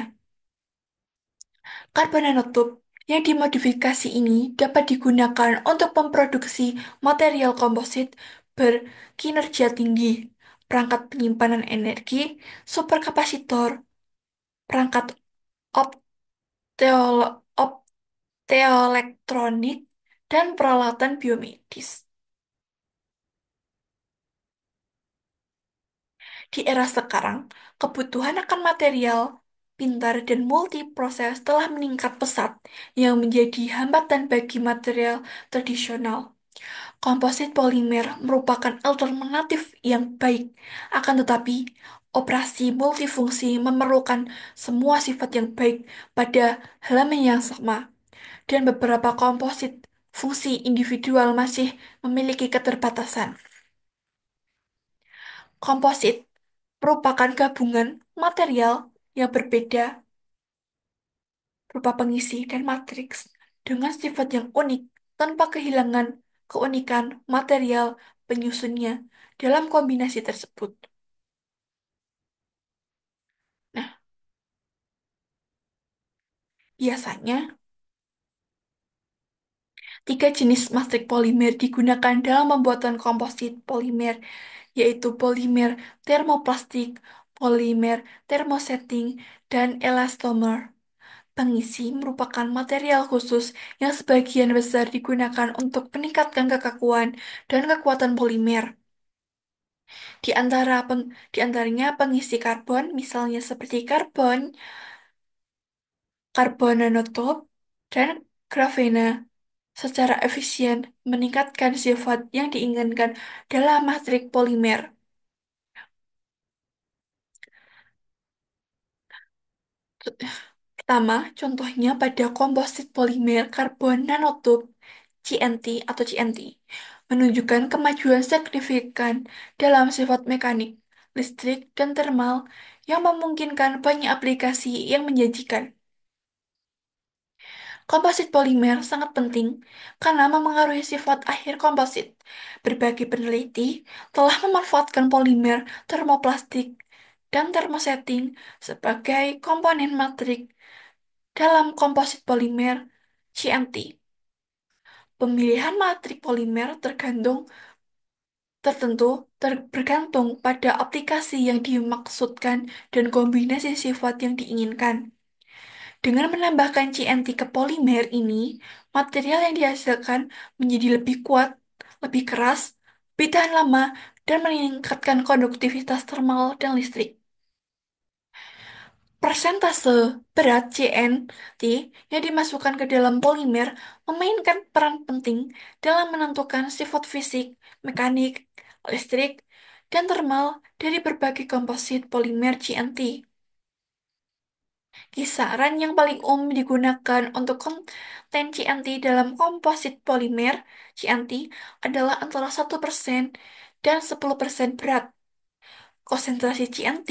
Karbon nanotube yang dimodifikasi ini dapat digunakan untuk memproduksi material komposit berkinerja tinggi, perangkat penyimpanan energi, superkapasitor, perangkat opteo- optoelektronik, dan peralatan biomedis. Di era sekarang, kebutuhan akan material pintar dan multiproses telah meningkat pesat yang menjadi hambatan bagi material tradisional. Komposit polimer merupakan alternatif yang baik, akan tetapi operasi multifungsi memerlukan semua sifat yang baik pada halaman yang sama, dan beberapa komposit fungsi individual masih memiliki keterbatasan. Komposit merupakan gabungan material yang berbeda berupa pengisi dan matriks dengan sifat yang unik tanpa kehilangan keunikan material penyusunnya dalam kombinasi tersebut. Nah, biasanya tiga jenis matrik polimer digunakan dalam pembuatan komposit polimer, yaitu polimer termoplastik, polimer thermosetting, dan elastomer. Pengisi merupakan material khusus yang sebagian besar digunakan untuk meningkatkan kekakuan dan kekuatan polimer. Di antaranya pengisi karbon, misalnya seperti karbon nanotube, dan grafena, secara efisien meningkatkan sifat yang diinginkan dalam matrik polimer. Pertama, contohnya pada komposit polimer karbon nanotube CNT atau CNT menunjukkan kemajuan signifikan dalam sifat mekanik, listrik, dan thermal yang memungkinkan banyak aplikasi yang menjanjikan. Komposit polimer sangat penting karena memengaruhi sifat akhir komposit. Berbagai peneliti telah memanfaatkan polimer termoplastik dan termosetting sebagai komponen matrik dalam komposit polimer CMT. Pemilihan matrik polimer bergantung pada aplikasi yang dimaksudkan dan kombinasi sifat yang diinginkan. Dengan menambahkan CNT ke polimer ini, material yang dihasilkan menjadi lebih kuat, lebih keras, lebih tahan lama, dan meningkatkan konduktivitas thermal dan listrik. Persentase berat CNT yang dimasukkan ke dalam polimer memainkan peran penting dalam menentukan sifat fisik, mekanik, listrik, dan thermal dari berbagai komposit polimer CNT. Kisaran yang paling umum digunakan untuk konten CNT dalam komposit polimer CNT adalah antara 1% dan 10% berat. Konsentrasi CNT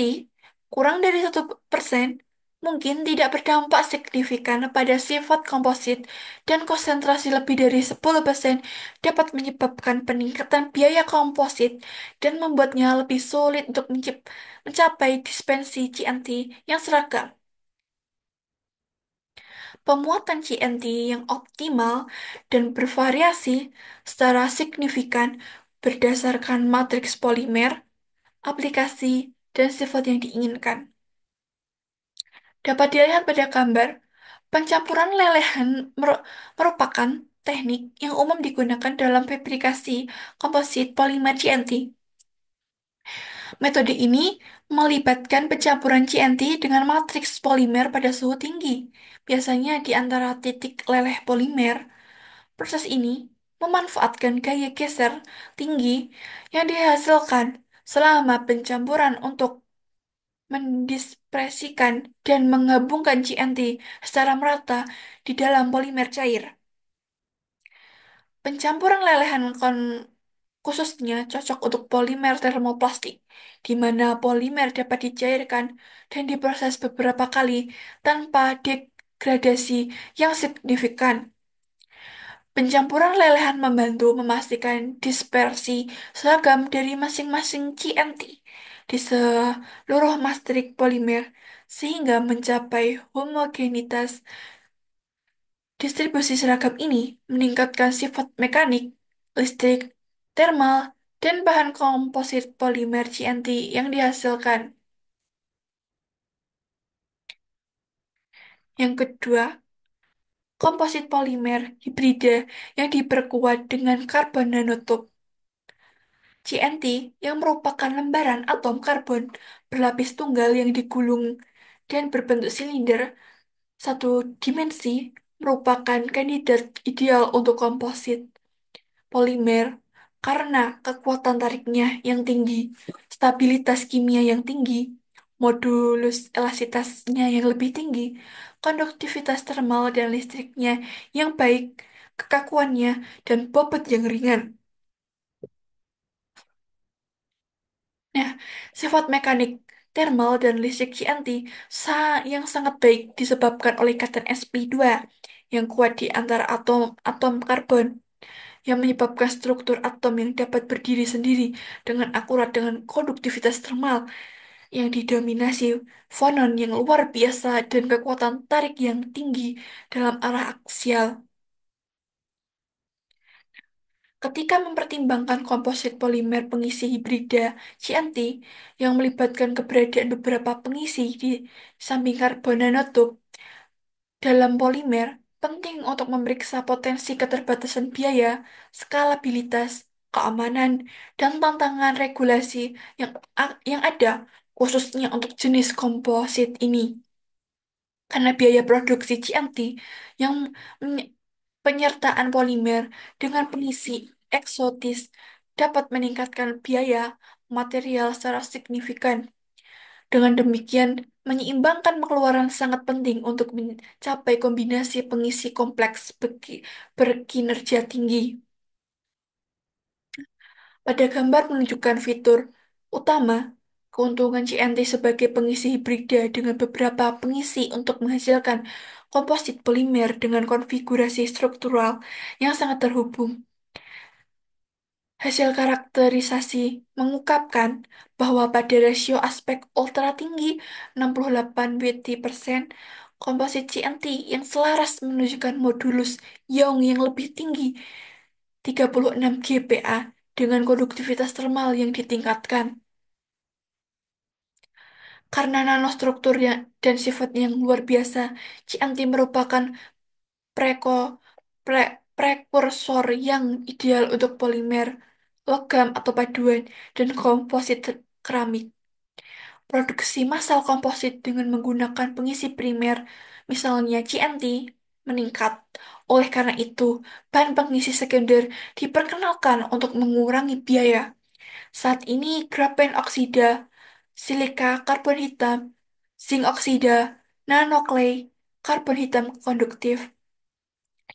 kurang dari 1% mungkin tidak berdampak signifikan pada sifat komposit dan konsentrasi lebih dari 10% dapat menyebabkan peningkatan biaya komposit dan membuatnya lebih sulit untuk mencapai dispensi CNT yang seragam. Pemuatan CNT yang optimal dan bervariasi secara signifikan berdasarkan matriks polimer, aplikasi, dan sifat yang diinginkan. Dapat dilihat pada gambar, pencampuran lelehan merupakan teknik yang umum digunakan dalam fabrikasi komposit polimer CNT. Metode ini melibatkan pencampuran CNT dengan matriks polimer pada suhu tinggi, biasanya di antara titik leleh polimer. Proses ini memanfaatkan gaya geser tinggi yang dihasilkan selama pencampuran untuk mendispersikan dan menggabungkan CNT secara merata di dalam polimer cair. Pencampuran lelehan khususnya cocok untuk polimer termoplastik, di mana polimer dapat dicairkan dan diproses beberapa kali tanpa degradasi yang signifikan. Pencampuran lelehan membantu memastikan dispersi seragam dari masing-masing CNT di seluruh matrik polimer sehingga mencapai homogenitas. Distribusi seragam ini meningkatkan sifat mekanik, listrik, thermal, dan bahan komposit polimer CNT yang dihasilkan. Yang kedua, komposit polimer hibrida yang diperkuat dengan karbon nanotube. CNT yang merupakan lembaran atom karbon berlapis tunggal yang digulung dan berbentuk silinder satu dimensi merupakan kandidat ideal untuk komposit polimer karena kekuatan tariknya yang tinggi, stabilitas kimia yang tinggi, modulus elastisitasnya yang lebih tinggi, konduktivitas thermal dan listriknya yang baik, kekakuannya, dan bobot yang ringan. Nah, sifat mekanik, thermal, dan listrik CNT yang sangat baik disebabkan oleh ikatan sp2 yang kuat di antara atom-atom karbon yang menyebabkan struktur atom yang dapat berdiri sendiri dengan akurat dengan konduktivitas thermal yang didominasi fonon yang luar biasa dan kekuatan tarik yang tinggi dalam arah aksial. Ketika mempertimbangkan komposit polimer pengisi hibrida CNT yang melibatkan keberadaan beberapa pengisi di samping karbon nanotub dalam polimer, penting untuk memeriksa potensi keterbatasan biaya, skalabilitas, keamanan, dan tantangan regulasi yang ada, khususnya untuk jenis komposit ini. Karena biaya produksi CNT yang menye- penyertaan polimer dengan pengisi eksotis dapat meningkatkan biaya material secara signifikan. Dengan demikian, menyeimbangkan pengeluaran sangat penting untuk mencapai kombinasi pengisi kompleks berkinerja tinggi. Pada gambar menunjukkan fitur utama, keuntungan CNT sebagai pengisi hibrida dengan beberapa pengisi untuk menghasilkan komposit polimer dengan konfigurasi struktural yang sangat terhubung. Hasil karakterisasi mengungkapkan bahwa pada rasio aspek ultra tinggi 68 Wt%, komposit CNT yang selaras menunjukkan modulus Young yang lebih tinggi 36 GPa dengan konduktivitas termal yang ditingkatkan. Karena nanostruktur dan sifatnya yang luar biasa, CNT merupakan preko, prekursor yang ideal untuk polimer, logam atau paduan, dan komposit keramik. Produksi massal komposit dengan menggunakan pengisi primer, misalnya CNT, meningkat. Oleh karena itu, bahan pengisi sekunder diperkenalkan untuk mengurangi biaya. Saat ini, grafen oksida, silika karbon hitam, zinc oksida, nanoclay, karbon hitam konduktif,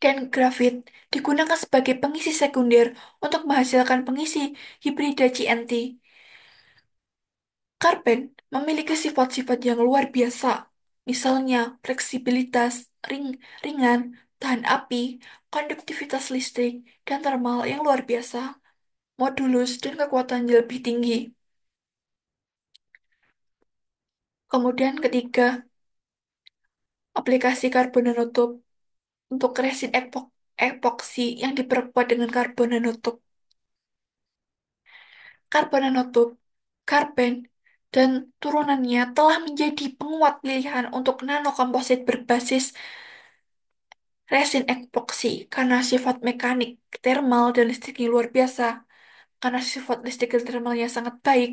dan grafit digunakan sebagai pengisi sekunder untuk menghasilkan pengisi hibrida CNT. Karben memiliki sifat-sifat yang luar biasa, misalnya fleksibilitas, ringan, tahan api, konduktivitas listrik, dan thermal yang luar biasa, modulus, dan kekuatannya lebih tinggi. Kemudian ketiga, aplikasi karbon nanotub untuk resin epoksi yang diperkuat dengan karbon nanotub. Karbon nanotub, karben, dan turunannya telah menjadi penguat pilihan untuk nanokomposit berbasis resin epoksi karena sifat mekanik, termal, dan listriknya luar biasa. Karena sifat listrik dan termalnya sangat baik,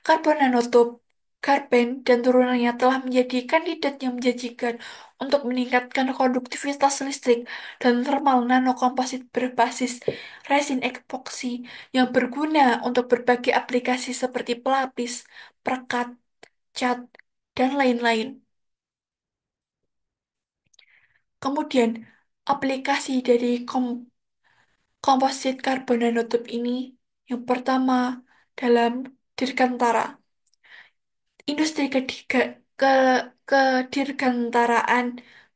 karbon nanotub, karben, dan turunannya telah menjadi kandidat yang menjanjikan untuk meningkatkan konduktivitas listrik dan thermal nanokomposit berbasis resin epoksi yang berguna untuk berbagai aplikasi seperti pelapis, perekat, cat, dan lain-lain. Kemudian, aplikasi dari komposit karbon nanotub ini yang pertama dalam dirgantara. Industri kedirgantaraan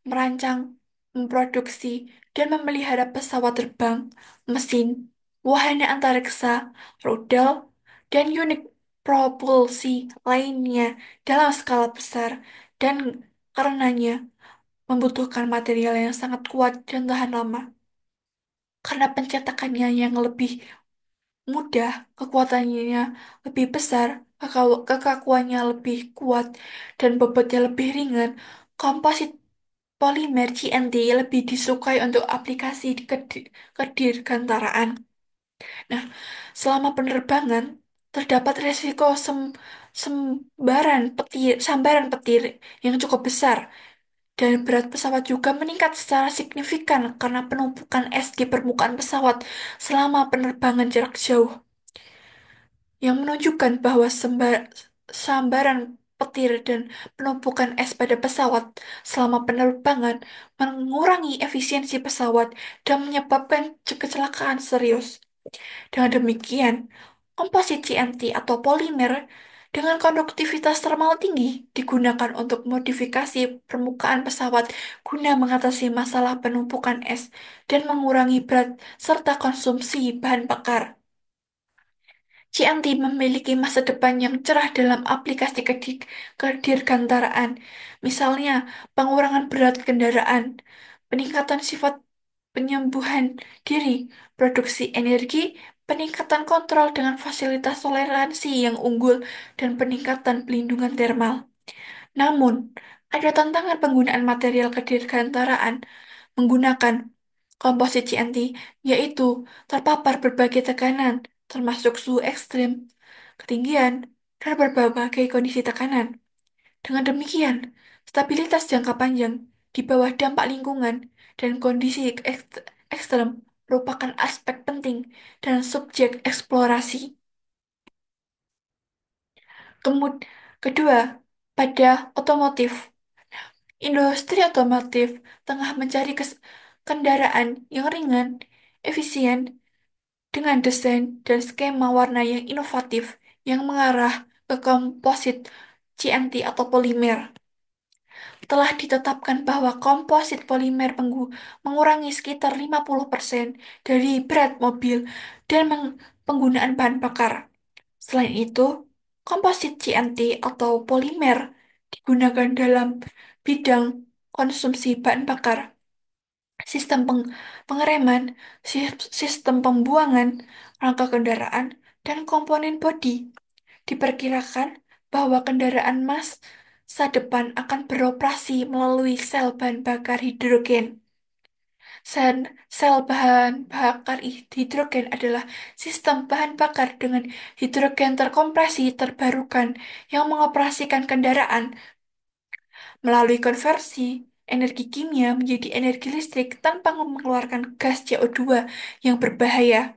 merancang, memproduksi, dan memelihara pesawat terbang, mesin, wahana antariksa, rudal, dan unit propulsi lainnya dalam skala besar dan karenanya membutuhkan material yang sangat kuat dan tahan lama. Karena pencetakannya yang lebih mudah, kekuatannya lebih besar, kekakuannya lebih kuat, dan bobotnya lebih ringan, komposit polimer CNT lebih disukai untuk aplikasi di kedirgantaraan. Nah, selama penerbangan, terdapat resiko sambaran petir yang cukup besar, dan berat pesawat juga meningkat secara signifikan karena penumpukan es di permukaan pesawat selama penerbangan jarak jauh yang menunjukkan bahwa sambaran petir dan penumpukan es pada pesawat selama penerbangan mengurangi efisiensi pesawat dan menyebabkan kecelakaan serius. Dengan demikian, komposit CNT atau polimer dengan konduktivitas termal tinggi digunakan untuk modifikasi permukaan pesawat guna mengatasi masalah penumpukan es dan mengurangi berat serta konsumsi bahan bakar. CNT memiliki masa depan yang cerah dalam aplikasi kedirgantaraan, misalnya pengurangan berat kendaraan, peningkatan sifat penyembuhan diri, produksi energi, peningkatan kontrol dengan fasilitas toleransi yang unggul, dan peningkatan pelindungan thermal. Namun, ada tantangan penggunaan material kedirgantaraan menggunakan komposit CNT, yaitu terpapar berbagai tekanan, termasuk suhu ekstrim, ketinggian, dan berbagai kondisi tekanan. Dengan demikian, stabilitas jangka panjang di bawah dampak lingkungan dan kondisi ekstrem merupakan aspek penting dan subjek eksplorasi. Kedua, pada otomotif. Industri otomotif tengah mencari kendaraan yang ringan, efisien, dengan desain dan skema warna yang inovatif yang mengarah ke komposit CNT atau polimer. Telah ditetapkan bahwa komposit polimer mengurangi sekitar 50% dari berat mobil dan penggunaan bahan bakar. Selain itu, komposit CNT atau polimer digunakan dalam bidang konsumsi bahan bakar, sistem pengereman, sistem pembuangan, rangka kendaraan, dan komponen bodi. Diperkirakan bahwa kendaraan masa depan akan beroperasi melalui sel bahan bakar hidrogen. Sel bahan bakar hidrogen adalah sistem bahan bakar dengan hidrogen terkompresi terbarukan yang mengoperasikan kendaraan melalui konversi energi kimia menjadi energi listrik tanpa mengeluarkan gas CO2 yang berbahaya.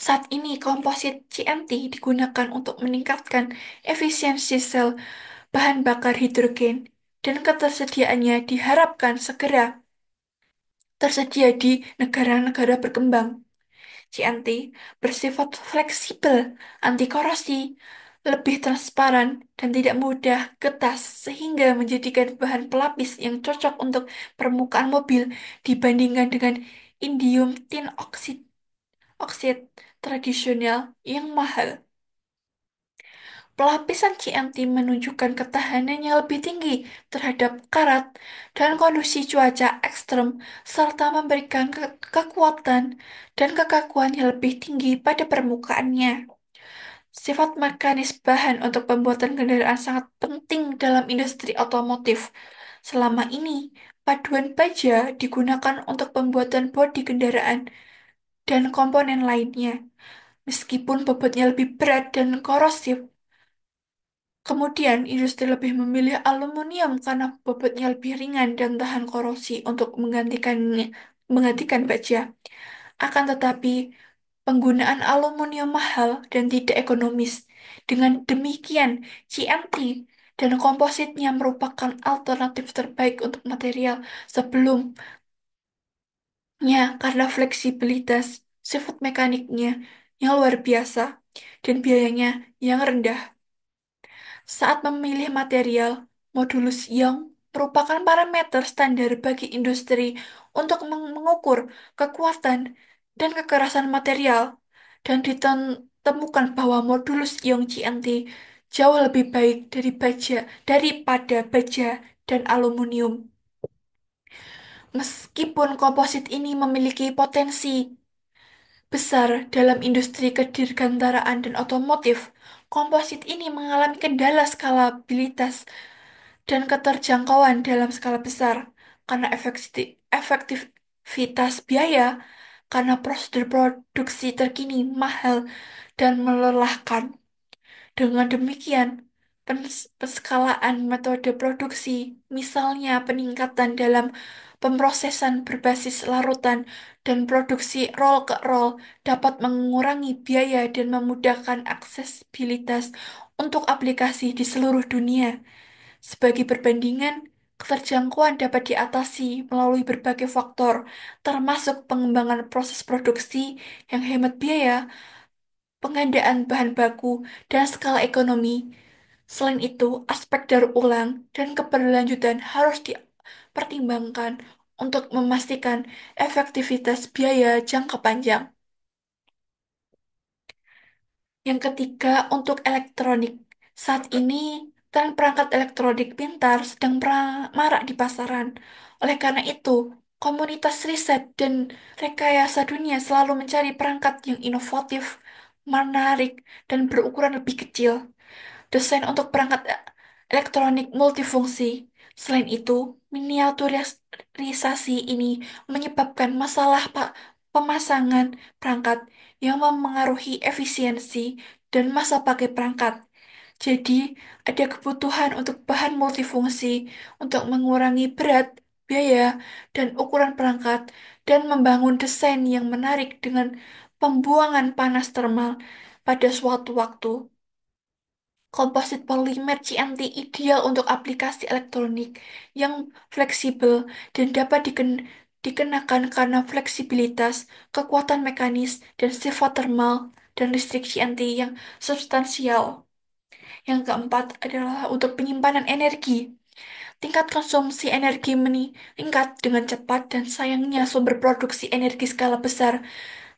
Saat ini, komposit CNT digunakan untuk meningkatkan efisiensi sel bahan bakar hidrogen, dan ketersediaannya diharapkan segera tersedia di negara-negara berkembang. CNT bersifat fleksibel, anti korosi, lebih transparan, dan tidak mudah getas, sehingga menjadikan bahan pelapis yang cocok untuk permukaan mobil dibandingkan dengan indium tin oksid tradisional yang mahal. Pelapisan CNT menunjukkan ketahanan yang lebih tinggi terhadap karat dan kondisi cuaca ekstrem, serta memberikan kekuatan dan kekakuan yang lebih tinggi pada permukaannya. Sifat mekanis bahan untuk pembuatan kendaraan sangat penting dalam industri otomotif. Selama ini, paduan baja digunakan untuk pembuatan bodi kendaraan dan komponen lainnya. Meskipun bobotnya lebih berat dan korosif, kemudian, industri lebih memilih aluminium karena bobotnya lebih ringan dan tahan korosi untuk menggantikan baja. Akan tetapi, penggunaan aluminium mahal dan tidak ekonomis. Dengan demikian, CNT dan kompositnya merupakan alternatif terbaik untuk material sebelumnya karena fleksibilitas, sifat mekaniknya yang luar biasa, dan biayanya yang rendah. Saat memilih material, modulus Young merupakan parameter standar bagi industri untuk mengukur kekuatan dan kekerasan material, dan ditemukan bahwa modulus Young CNT jauh lebih baik daripada baja dan aluminium. Meskipun komposit ini memiliki potensi besar dalam industri kedirgantaraan dan otomotif, komposit ini mengalami kendala skalabilitas dan keterjangkauan dalam skala besar karena efektivitas biaya, karena prosedur produksi terkini mahal dan melelahkan. Dengan demikian, penskalaan metode produksi, misalnya peningkatan dalam pemrosesan berbasis larutan dan produksi roll ke roll, dapat mengurangi biaya dan memudahkan aksesibilitas untuk aplikasi di seluruh dunia. Sebagai perbandingan, keterjangkauan dapat diatasi melalui berbagai faktor, termasuk pengembangan proses produksi yang hemat biaya, pengadaan bahan baku, dan skala ekonomi. Selain itu, aspek daur ulang dan keberlanjutan harus dipertimbangkan untuk memastikan efektivitas biaya jangka panjang. Yang ketiga, untuk elektronik. Saat ini, tren perangkat elektronik pintar sedang marak di pasaran. Oleh karena itu, Komunitas riset dan rekayasa dunia selalu mencari perangkat yang inovatif, menarik, dan berukuran lebih kecil. Desain untuk perangkat elektronik multifungsi. Selain itu, miniaturisasi ini menyebabkan masalah pemasangan perangkat yang memengaruhi efisiensi dan masa pakai perangkat. Jadi, ada kebutuhan untuk bahan multifungsi untuk mengurangi berat, biaya, dan ukuran perangkat, dan membangun desain yang menarik dengan pembuangan panas termal pada suatu waktu. Komposit polimer CNT ideal untuk aplikasi elektronik yang fleksibel dan dapat dikenakan karena fleksibilitas, kekuatan mekanis, dan sifat termal dan listrik CNT yang substansial. Yang keempat adalah untuk penyimpanan energi. Tingkat konsumsi energi meningkat dengan cepat dan sayangnya sumber produksi energi skala besar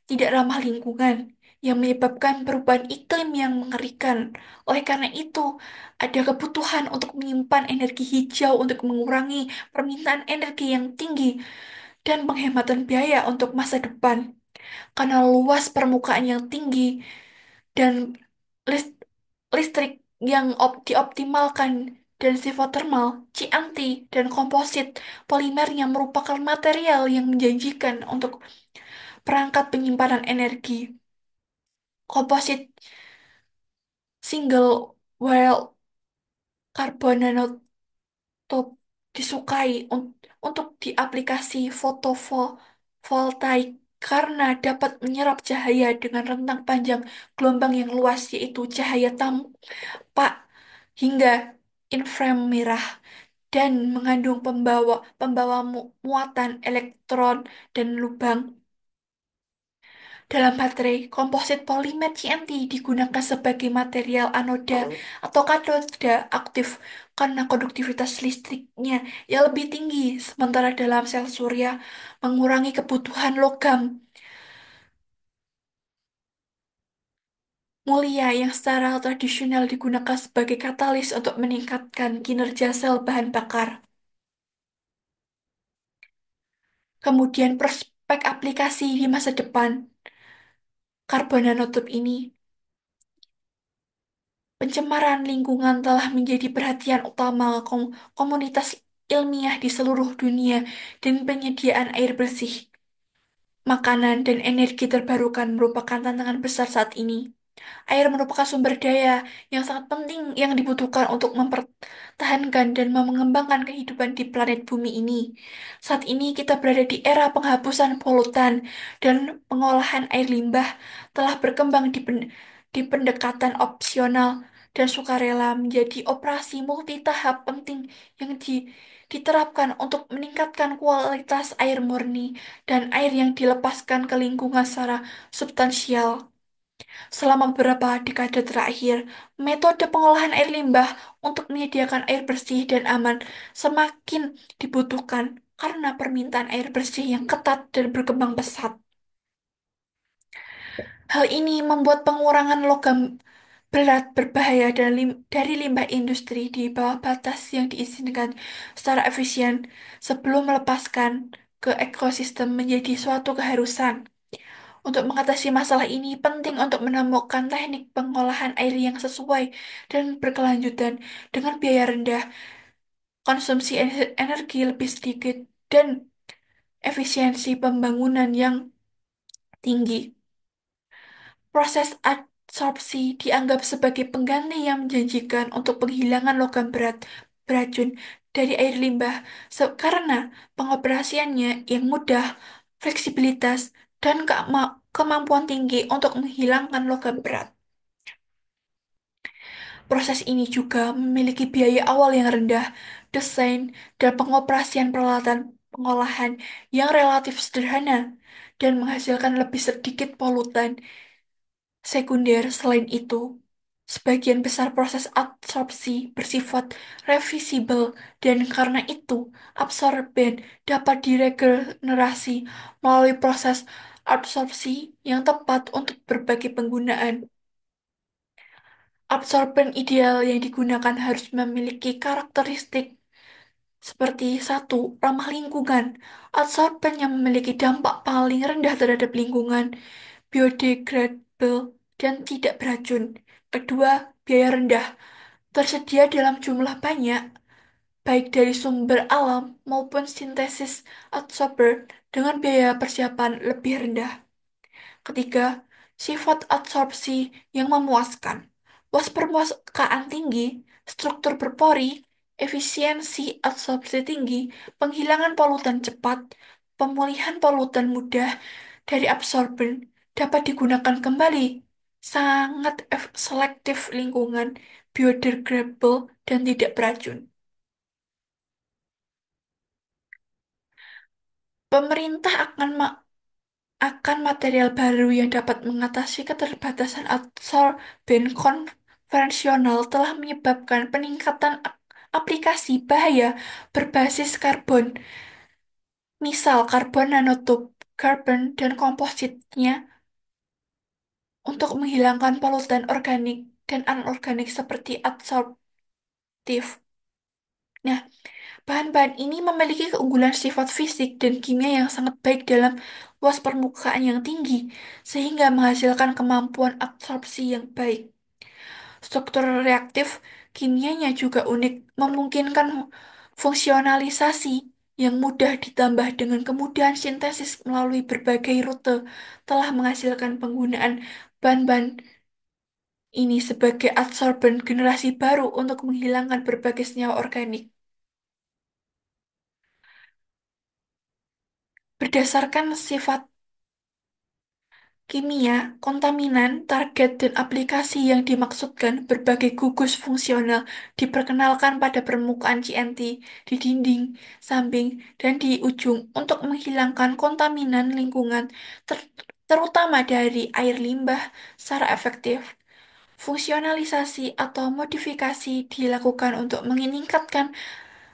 tidak ramah lingkungan yang menyebabkan perubahan iklim yang mengerikan. Oleh karena itu, ada kebutuhan untuk menyimpan energi hijau untuk mengurangi permintaan energi yang tinggi dan penghematan biaya untuk masa depan. Karena luas permukaan yang tinggi dan lis- listrik yang dioptimalkan dan sifat termal, CNT, dan komposit polimernya merupakan material yang menjanjikan untuk perangkat penyimpanan energi. Komposit single wall carbon nanotube disukai untuk di aplikasi fotovoltaik karena dapat menyerap cahaya dengan rentang panjang gelombang yang luas, yaitu cahaya tampak hingga inframerah, dan mengandung pembawa pembawa muatan elektron dan lubang. Dalam baterai, komposit polimer CNT digunakan sebagai material anoda atau katoda aktif karena konduktivitas listriknya yang lebih tinggi, sementara dalam sel surya mengurangi kebutuhan logam mulia yang secara tradisional digunakan sebagai katalis untuk meningkatkan kinerja sel bahan bakar. Kemudian prospek aplikasi di masa depan, karbon nanotube ini. Pencemaran lingkungan telah menjadi perhatian utama komunitas ilmiah di seluruh dunia dan penyediaan air bersih, makanan, dan energi terbarukan merupakan tantangan besar saat ini. Air merupakan sumber daya yang sangat penting yang dibutuhkan untuk mempertahankan dan mengembangkan kehidupan di planet bumi ini. Saat ini kita berada di era penghapusan polutan dan pengolahan air limbah telah berkembang di pendekatan opsional dan sukarela menjadi operasi multi-tahap penting yang diterapkan untuk meningkatkan kualitas air murni dan air yang dilepaskan ke lingkungan secara substansial. Selama beberapa dekade terakhir, metode pengolahan air limbah untuk menyediakan air bersih dan aman semakin dibutuhkan karena permintaan air bersih yang ketat dan berkembang pesat. Hal ini membuat pengurangan logam berat berbahaya dari limbah industri di bawah batas yang diizinkan secara efisien sebelum melepaskan ke ekosistem menjadi suatu keharusan. Untuk mengatasi masalah ini, penting untuk menemukan teknik pengolahan air yang sesuai dan berkelanjutan dengan biaya rendah, konsumsi energi lebih sedikit, dan efisiensi pembangunan yang tinggi. Proses adsorpsi dianggap sebagai pengganti yang menjanjikan untuk penghilangan logam berat beracun dari air limbah karena pengoperasiannya yang mudah, fleksibilitas, dan kemampuan tinggi untuk menghilangkan logam berat. Proses ini juga memiliki biaya awal yang rendah, desain, dan pengoperasian peralatan pengolahan yang relatif sederhana, dan menghasilkan lebih sedikit polutan sekunder. Selain itu, sebagian besar proses adsorpsi bersifat reversibel dan karena itu absorben dapat diregenerasi melalui proses adsorpsi yang tepat untuk berbagai penggunaan. Absorben ideal yang digunakan harus memiliki karakteristik Seperti satu, ramah lingkungan. Adsorben yang memiliki dampak paling rendah terhadap lingkungan, biodegradable, dan tidak beracun. Kedua, biaya rendah. Tersedia dalam jumlah banyak, baik dari sumber alam maupun sintesis adsorber dengan biaya persiapan lebih rendah. Ketiga, sifat adsorpsi yang memuaskan. Luas permukaan tinggi, struktur berpori, efisiensi adsorpsi tinggi, penghilangan polutan cepat, pemulihan polutan mudah dari absorben dapat digunakan kembali. Sangat selektif lingkungan, biodegradable, dan tidak beracun. Pemerintah akan material baru yang dapat mengatasi keterbatasan absorben konvensional telah menyebabkan peningkatan aplikasi bahaya berbasis karbon, misal karbon nanotube, karbon, dan kompositnya untuk menghilangkan polutan organik dan anorganik seperti adsorptif. Nah, bahan-bahan ini memiliki keunggulan sifat fisik dan kimia yang sangat baik dalam luas permukaan yang tinggi, sehingga menghasilkan kemampuan absorpsi yang baik. Struktur reaktif kimianya juga unik, memungkinkan fungsionalisasi yang mudah ditambah dengan kemudahan sintesis melalui berbagai rute, telah menghasilkan penggunaan bahan-bahan ini sebagai adsorben generasi baru untuk menghilangkan berbagai senyawa organik. Berdasarkan sifat kimia, kontaminan, target, dan aplikasi yang dimaksudkan, berbagai gugus fungsional diperkenalkan pada permukaan CNT, di dinding, samping, dan di ujung untuk menghilangkan kontaminan lingkungan, terutama dari air limbah secara efektif. Fungsionalisasi atau modifikasi dilakukan untuk meningkatkan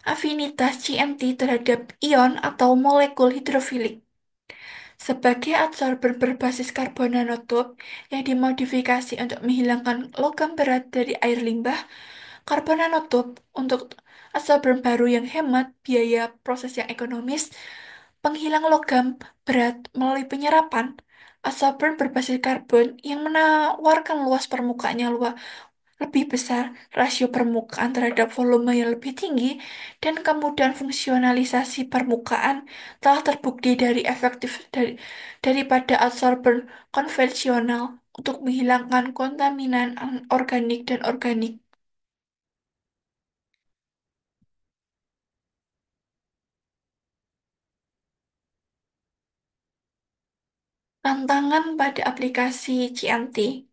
afinitas CNT terhadap ion atau molekul hidrofilik. Sebagai adsorber berbasis karbon nanotube yang dimodifikasi untuk menghilangkan logam berat dari air limbah, karbon nanotube untuk adsorber baru yang hemat biaya proses yang ekonomis, penghilang logam berat melalui penyerapan, adsorber berbasis karbon yang menawarkan luas permukaannya lebih besar, rasio permukaan terhadap volume yang lebih tinggi, dan kemudahan fungsionalisasi permukaan telah terbukti dari daripada adsorber konvensional untuk menghilangkan kontaminan organik dan organik. Tantangan pada aplikasi CNT.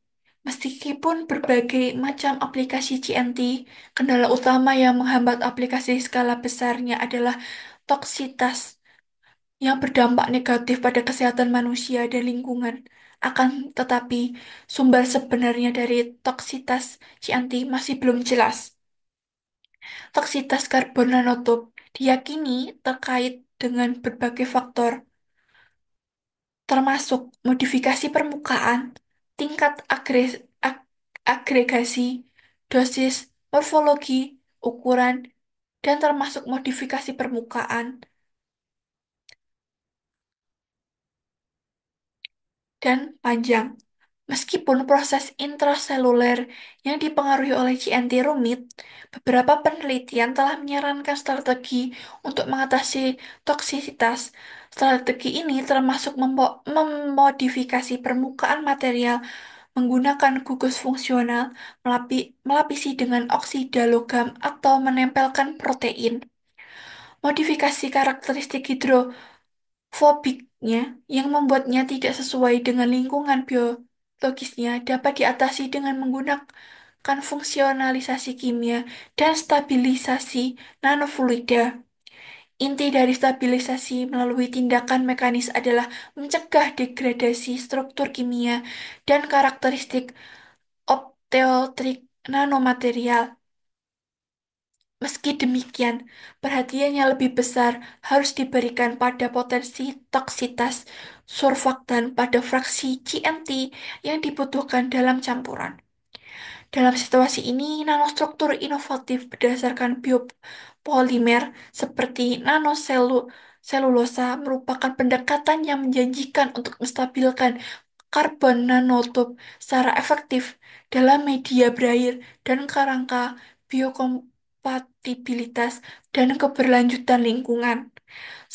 Meskipun berbagai macam aplikasi CNT, kendala utama yang menghambat aplikasi skala besarnya adalah toksitas yang berdampak negatif pada kesehatan manusia dan lingkungan. Akan tetapi, sumber sebenarnya dari toksitas CNT masih belum jelas. Toksitas karbon nanotub diyakini terkait dengan berbagai faktor, termasuk modifikasi permukaan, tingkat agregasi, dosis, morfologi, ukuran, dan termasuk modifikasi permukaan dan panjang. Meskipun proses intraseluler yang dipengaruhi oleh CNT rumit, beberapa penelitian telah menyarankan strategi untuk mengatasi toksisitas. Strategi ini termasuk memodifikasi permukaan material menggunakan gugus fungsional, melapisi dengan oksida logam atau menempelkan protein. Modifikasi karakteristik hidrofobiknya yang membuatnya tidak sesuai dengan lingkungan biologisnya dapat diatasi dengan menggunakan fungsionalisasi kimia dan stabilisasi nanofluida. Inti dari stabilisasi melalui tindakan mekanis adalah mencegah degradasi struktur kimia dan karakteristik optoelektrik nanomaterial. Meski demikian, perhatian yang lebih besar harus diberikan pada potensi toksitas surfaktan pada fraksi CNT yang dibutuhkan dalam campuran. Dalam situasi ini, nanostruktur inovatif berdasarkan biopolimer seperti nanoselulosa merupakan pendekatan yang menjanjikan untuk menstabilkan karbon nanotub secara efektif dalam media berair dan kerangka biokompatibilitas dan keberlanjutan lingkungan.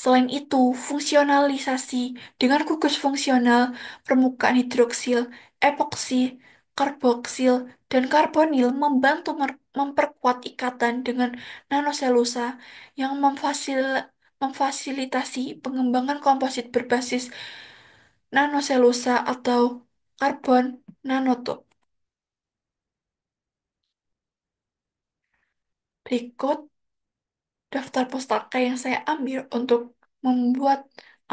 Selain itu, fungsionalisasi dengan gugus fungsional permukaan hidroksil, epoksi, karboksil, dan karbonil membantu memperkuat ikatan dengan nanoselulosa yang memfasilitasi pengembangan komposit berbasis nanoselulosa atau karbon nanotub. Berikut daftar pustaka yang saya ambil untuk membuat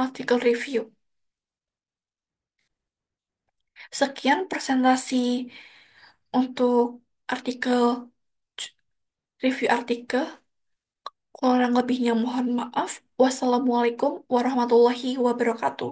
artikel review. Sekian presentasi untuk artikel review artikel. Kurang lebihnya mohon maaf. Wassalamualaikum warahmatullahi wabarakatuh.